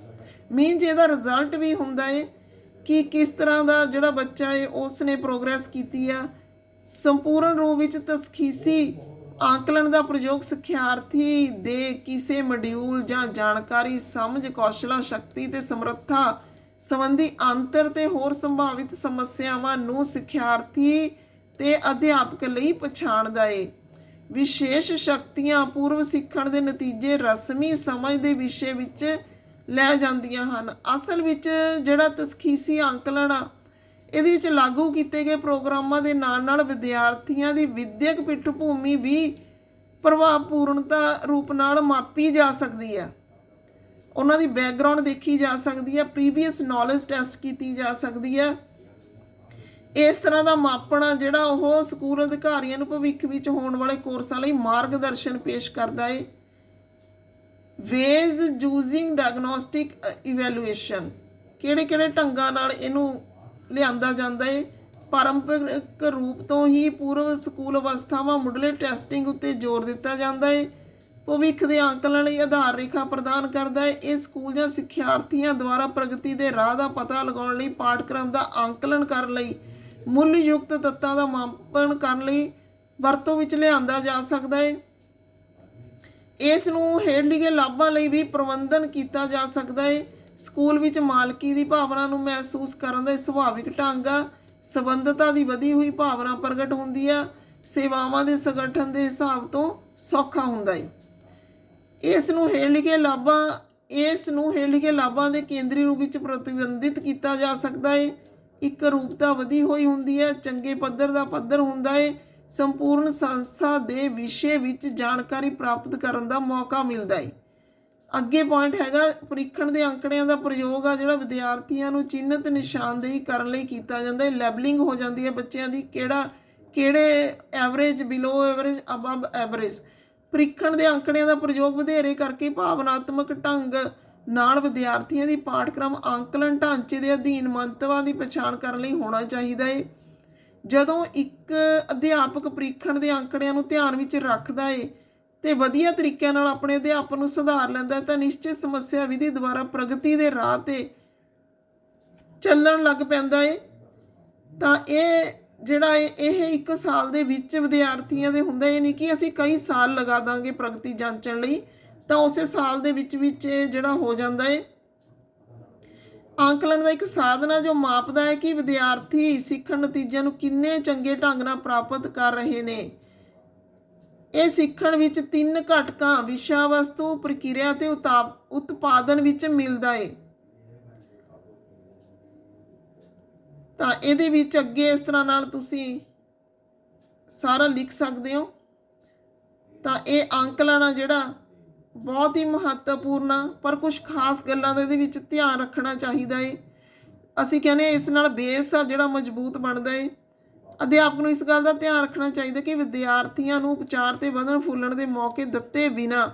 ਮੀਨਜ਼ ਇਹਦਾ ਰਿਜ਼ਲਟ ਵੀ ਹੁੰਦਾ ਹੈ ਕਿ ਕਿਸ ਤਰ੍ਹਾਂ ਦਾ ਜਿਹੜਾ ਬੱਚਾ ਹੈ ਉਸ ਨੇ ਪ੍ਰੋਗਰੈਸ ਕੀਤੀ ਆ। ਸੰਪੂਰਨ ਰੂਪ ਵਿੱਚ ਤਸਖੀਸੀ ਆਂਕਲਨ ਦਾ ਪ੍ਰਯੋਗ ਸਿੱਖਿਆਰਥੀ ਦੇ ਕਿਸੇ ਮੋਡਿਊਲ ਜਾਂ ਜਾਣਕਾਰੀ ਸਮਝ ਕੌਸ਼ਲਾਂ ਸ਼ਕਤੀ ਤੇ ਸਮਰੱਥਾ ਸੰਬੰਧੀ ਅੰਤਰ ਤੇ ਹੋਰ ਸੰਭਾਵਿਤ ਸਮੱਸਿਆਵਾਂ ਨੂੰ ਸਿੱਖਿਆਰਥੀ ਤੇ ਅਧਿਆਪਕ ਲਈ ਪਛਾਣਦਾ ਹੈ। ਵਿਸ਼ੇਸ਼ ਸ਼ਕਤੀਆਂ ਪੂਰਵ ਸਿੱਖਣ ਦੇ ਨਤੀਜੇ ਰਸਮੀ ਸਮਝ ਦੇ ਵਿਸ਼ੇ ਵਿੱਚ ਲੈ ਜਾਂਦੀਆਂ ਹਨ। ਅਸਲ ਵਿੱਚ ਜਿਹੜਾ ਤਸਖੀਸੀ ਅੰਕਲਨ ਆ ਇਹਦੇ ਵਿੱਚ ਲਾਗੂ ਕੀਤੇ ਗਏ ਪ੍ਰੋਗਰਾਮਾਂ ਦੇ ਨਾਲ ਵਿਦਿਆਰਥੀਆਂ ਦੀ ਵਿਦਿਅਕ ਪਿੱਠ ਭੂਮੀ ਵੀ ਪ੍ਰਭਾਵਪੂਰਨਤਾ ਰੂਪ ਨਾਲ ਮਾਪੀ ਜਾ ਸਕਦੀ ਹੈ। ਉਹਨਾਂ ਦੀ ਬੈਕਗਰਾਉਂਡ ਦੇਖੀ ਜਾ ਸਕਦੀ ਹੈ, ਪ੍ਰੀਵੀਅਸ ਨੌਲੇਜ ਟੈਸਟ ਕੀਤੀ ਜਾ ਸਕਦੀ ਹੈ। ਇਸ ਤਰ੍ਹਾਂ ਦਾ ਮਾਪਣਾ ਜਿਹੜਾ ਉਹ ਸਕੂਲ ਅਧਿਕਾਰੀਆਂ ਨੂੰ ਭਵਿੱਖ ਵਿੱਚ ਹੋਣ ਵਾਲੇ ਕੋਰਸਾਂ ਲਈ ਮਾਰਗਦਰਸ਼ਨ ਪੇਸ਼ ਕਰਦਾ ਹੈ। ਵੇਜ਼ ਯੂਜ਼ਿੰਗ ਡਾਇਗਨੋਸਟਿਕ ਇਵੈਲੂਏਸ਼ਨ, ਕਿਹੜੇ ਢੰਗਾਂ ਨਾਲ ਇਹਨੂੰ ਲਿਆਂਦਾ ਜਾਂਦਾ ਹੈ। ਪਾਰੰਪਰਿਕ ਰੂਪ ਤੋਂ ਹੀ ਪੂਰਵ ਸਕੂਲ ਅਵਸਥਾਵਾਂ ਮੁੱਢਲੇ ਟੈਸਟਿੰਗ ਉੱਤੇ ਜ਼ੋਰ ਦਿੱਤਾ ਜਾਂਦਾ ਹੈ। ਭਵਿੱਖ ਦੇ ਅੰਕਲਨ ਲਈ ਆਧਾਰ ਰੇਖਾ ਪ੍ਰਦਾਨ ਕਰਦਾ ਹੈ। ਇਹ ਸਕੂਲ ਜਾਂ ਸਿੱਖਿਆਰਥੀਆਂ ਦੁਆਰਾ ਪ੍ਰਗਤੀ ਦੇ ਰਾਹ ਦਾ ਪਤਾ ਲਗਾਉਣ ਲਈ ਪਾਠਕ੍ਰਮ ਦਾ ਅੰਕਲਨ ਕਰਨ ਲਈ ਮੁੱਲ ਯੁਕਤ ਤੱਤਾਂ ਦਾ ਮਾਪਣ ਕਰਨ ਲਈ ਵਰਤੋਂ ਵਿੱਚ ਲਿਆਂਦਾ ਜਾ ਸਕਦਾ ਹੈ। ਇਸ ਨੂੰ ਹੇਠਲੀਏ ਲਾਭਾਂ ਲਈ ਵੀ ਪ੍ਰਬੰਧਨ ਕੀਤਾ ਜਾ ਸਕਦਾ ਹੈ। ਸਕੂਲ ਵਿੱਚ ਮਾਲਕੀ ਦੀ ਭਾਵਨਾ ਨੂੰ ਮਹਿਸੂਸ ਕਰਨ ਦਾ ਸੁਭਾਵਿਕ ਢੰਗ ਆ। ਸੰਬੰਧਤਾ ਦੀ ਵਧੀ ਹੋਈ ਭਾਵਨਾ ਪ੍ਰਗਟ ਹੁੰਦੀ ਆ। ਸੇਵਾਵਾਂ ਦੇ ਸੰਗਠਨ ਦੇ ਹਿਸਾਬ ਤੋਂ ਸੌਖਾ ਹੁੰਦਾ ਹੈ। ਇਸ ਨੂੰ ਹੇਠਲੀਏ ਲਾਭਾਂ ਦੇ ਕੇਂਦਰੀ ਰੂਪ ਵਿੱਚ ਪ੍ਰਤੀਬੰਧਿਤ ਕੀਤਾ ਜਾ ਸਕਦਾ ਹੈ। ਇੱਕ ਰੂਪਤਾ ਵਧੀ ਹੋਈ ਹੁੰਦੀ ਹੈ। ਚੰਗੇ ਪੱਧਰ ਦਾ ਪੱਧਰ ਹੁੰਦਾ ਹੈ। ਸੰਪੂਰਨ ਸੰਸਥਾ ਦੇ ਵਿਸ਼ੇ ਵਿੱਚ ਜਾਣਕਾਰੀ ਪ੍ਰਾਪਤ ਕਰਨ ਦਾ ਮੌਕਾ ਮਿਲਦਾ ਹੈ। ਅੱਗੇ ਪੁਆਇੰਟ ਹੈਗਾ ਪ੍ਰੀਖਣ ਦੇ ਅੰਕੜਿਆਂ ਦਾ ਪ੍ਰਯੋਗ ਆ ਜਿਹੜਾ ਵਿਦਿਆਰਥੀਆਂ ਨੂੰ ਚਿੰਨ੍ਹਤ ਨਿਸ਼ਾਨਦੇਹੀ ਕਰਨ ਲਈ ਕੀਤਾ ਜਾਂਦਾ ਹੈ। ਲੈਬਲਿੰਗ ਹੋ ਜਾਂਦੀ ਹੈ ਬੱਚਿਆਂ ਦੀ, ਕਿਹੜੇ average, below average, above average. ਪ੍ਰੀਖਣ ਦੇ ਅੰਕੜਿਆਂ ਦਾ ਪ੍ਰਯੋਗ ਵਧੇਰੇ ਕਰਕੇ ਭਾਵਨਾਤਮਕ ਢੰਗ ਨਾਲ ਵਿਦਿਆਰਥੀਆਂ ਦੀ ਪਾਠਕ੍ਰਮ ਅੰਕਲਨ ਢਾਂਚੇ ਦੇ ਅਧੀਨ ਮੰਤਵਾਂ ਦੀ ਪਛਾਣ ਕਰਨ ਲਈ ਹੋਣਾ ਚਾਹੀਦਾ ਹੈ। ਜਦੋਂ ਇੱਕ ਅਧਿਆਪਕ ਪ੍ਰੀਖਣ ਦੇ ਅੰਕੜਿਆਂ ਨੂੰ ਧਿਆਨ ਵਿੱਚ ਰੱਖਦਾ ਹੈ ਤੇ ਵਧੀਆ ਤਰੀਕਿਆਂ ਨਾਲ ਆਪਣੇ ਅਧਿਆਪਨ ਨੂੰ ਸੁਧਾਰ ਲੈਂਦਾ ਤਾਂ ਨਿਸ਼ਚਿਤ ਸਮੱਸਿਆ ਵਿਧੀ ਦੁਆਰਾ ਪ੍ਰਗਤੀ ਦੇ ਰਾਹ ਤੇ ਚੱਲਣ ਲੱਗ ਪੈਂਦਾ ਹੈ। ਤਾਂ ਇਹ ਜਿਹੜਾ ਇਹ 1 ਸਾਲ ਦੇ ਵਿੱਚ ਵਿਦਿਆਰਥੀਆਂ ਦੇ ਹੁੰਦਾ, ਇਹ ਨਹੀਂ ਕਿ ਅਸੀਂ ਕਈ ਸਾਲ ਲਗਾ ਦਾਂਗੇ ਪ੍ਰਗਤੀ ਜਾਂਚਣ ਲਈ, ਤਾਂ ਉਸੇ ਸਾਲ ਦੇ ਵਿੱਚ ਜਿਹੜਾ ਹੋ ਜਾਂਦਾ ਹੈ। ਆਂਕਲਨ ਦਾ ਇੱਕ ਸਾਧਨ ਹੈ ਜੋ ਮਾਪਦਾ ਹੈ ਕਿ ਵਿਦਿਆਰਥੀ ਸਿੱਖਣ ਨਤੀਜਿਆਂ ਨੂੰ ਕਿੰਨੇ ਚੰਗੇ ਢੰਗ ਨਾਲ ਪ੍ਰਾਪਤ ਕਰ ਰਹੇ ਨੇ। ਇਹ ਸਿੱਖਣ ਵਿੱਚ 3 ਘਟਕਾਂ ਵਿਸ਼ਾ ਵਸਤੂ ਪ੍ਰਕਿਰਿਆ ਤੇ ਉਤਪਾਦਨ ਵਿੱਚ ਮਿਲਦਾ ਹੈ। ਤਾਂ ਇਹਦੇ ਵਿੱਚ ਅੱਗੇ ਇਸ ਤਰ੍ਹਾਂ ਨਾਲ ਤੁਸੀਂ ਸਾਰਾ ਲਿਖ ਸਕਦੇ ਹੋ। ਤਾਂ ਇਹ ਅੰਕਲਨ ਆ ਜਿਹੜਾ ਬਹੁਤ ਹੀ ਮਹੱਤਵਪੂਰਨ ਆ, ਪਰ ਕੁਝ ਖਾਸ ਗੱਲਾਂ ਦਾ ਇਹਦੇ ਵਿੱਚ ਧਿਆਨ ਰੱਖਣਾ ਚਾਹੀਦਾ ਹੈ। ਅਸੀਂ ਕਹਿੰਦੇ ਇਸ ਨਾਲ ਬੇਸ ਆ ਜਿਹੜਾ ਮਜ਼ਬੂਤ ਬਣਦਾ ਹੈ। ਅਧਿਆਪਕ ਨੂੰ ਇਸ ਗੱਲ ਦਾ ਧਿਆਨ ਰੱਖਣਾ ਚਾਹੀਦਾ ਕਿ ਵਿਦਿਆਰਥੀਆਂ ਨੂੰ ਉਪਚਾਰ ਤੇ ਵਧਣ ਫੁੱਲਣ ਦੇ ਮੌਕੇ ਦਿੱਤੇ ਬਿਨਾਂ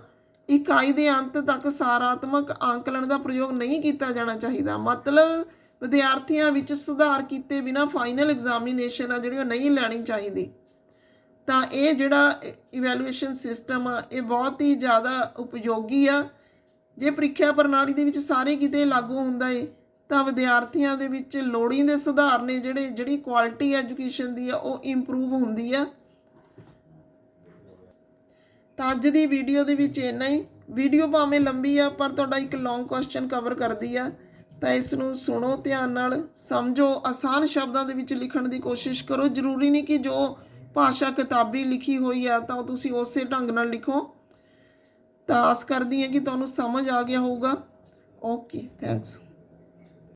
ਇਕਾਈ ਦੇ ਅੰਤ ਤੱਕ ਸਾਰਾਤਮਕ ਅੰਕਲਨ ਦਾ ਪ੍ਰਯੋਗ ਨਹੀਂ ਕੀਤਾ ਜਾਣਾ ਚਾਹੀਦਾ। ਮਤਲਬ ਵਿਦਿਆਰਥੀਆਂ ਵਿੱਚ ਸੁਧਾਰ ਕੀਤੇ ਬਿਨਾਂ ਫਾਈਨਲ ਐਗਜ਼ਾਮੀਨੇਸ਼ਨ ਆ ਜਿਹੜੀ ਉਹ ਨਹੀਂ ਲੈਣੀ ਚਾਹੀਦੀ। ਤਾਂ ਇਹ ਜਿਹੜਾ ਇਵੈਲੂਏਸ਼ਨ ਸਿਸਟਮ ਆ ਇਹ ਬਹੁਤ ਹੀ ਜ਼ਿਆਦਾ ਉਪਯੋਗੀ ਆ। ਜੇ ਪ੍ਰੀਖਿਆ ਪ੍ਰਣਾਲੀ ਦੇ ਵਿੱਚ ਸਾਰੇ ਕਿਤੇ ਲਾਗੂ ਹੁੰਦਾ ਹੈ ਤਾਂ ਵਿਦਿਆਰਥੀਆਂ ਦੇ ਵਿੱਚ ਲੋੜੀਂਦੇ ਸੁਧਾਰ ਨੇ ਜਿਹੜੀ ਕੁਆਲਿਟੀ ਐਜੂਕੇਸ਼ਨ ਦੀ ਆ ਉਹ ਇੰਪਰੂਵ ਹੁੰਦੀ ਆ। ਤਾਂ ਅੱਜ ਦੀ ਵੀਡੀਓ ਦੇ ਵਿੱਚ ਇੰਨਾ ਹੀ। ਵੀਡੀਓ ਭਾਵੇਂ ਲੰਬੀ ਆ ਪਰ ਤੁਹਾਡਾ ਇੱਕ ਲੌਂਗ ਕੁਐਸਚਨ ਕਵਰ ਕਰਦੀ ਆ, ਤਾਂ ਇਸ ਨੂੰ ਸੁਣੋ ਧਿਆਨ ਨਾਲ, ਸਮਝੋ, ਆਸਾਨ ਸ਼ਬਦਾਂ ਦੇ ਵਿੱਚ ਲਿਖਣ ਦੀ ਕੋਸ਼ਿਸ਼ ਕਰੋ। ਜ਼ਰੂਰੀ ਨਹੀਂ ਕਿ ਜੋ ਭਾਸ਼ਾ ਕਿਤਾਬੀ ਲਿਖੀ ਹੋਈ ਆ ਤਾਂ ਤੁਸੀਂ ਉਸੇ ਢੰਗ ਨਾਲ ਲਿਖੋ। ਤਾਂ ਆਸ ਕਰਦੀ ਹਾਂ ਕਿ ਤੁਹਾਨੂੰ ਸਮਝ ਆ ਗਿਆ ਹੋਊਗਾ। Okay, thanks.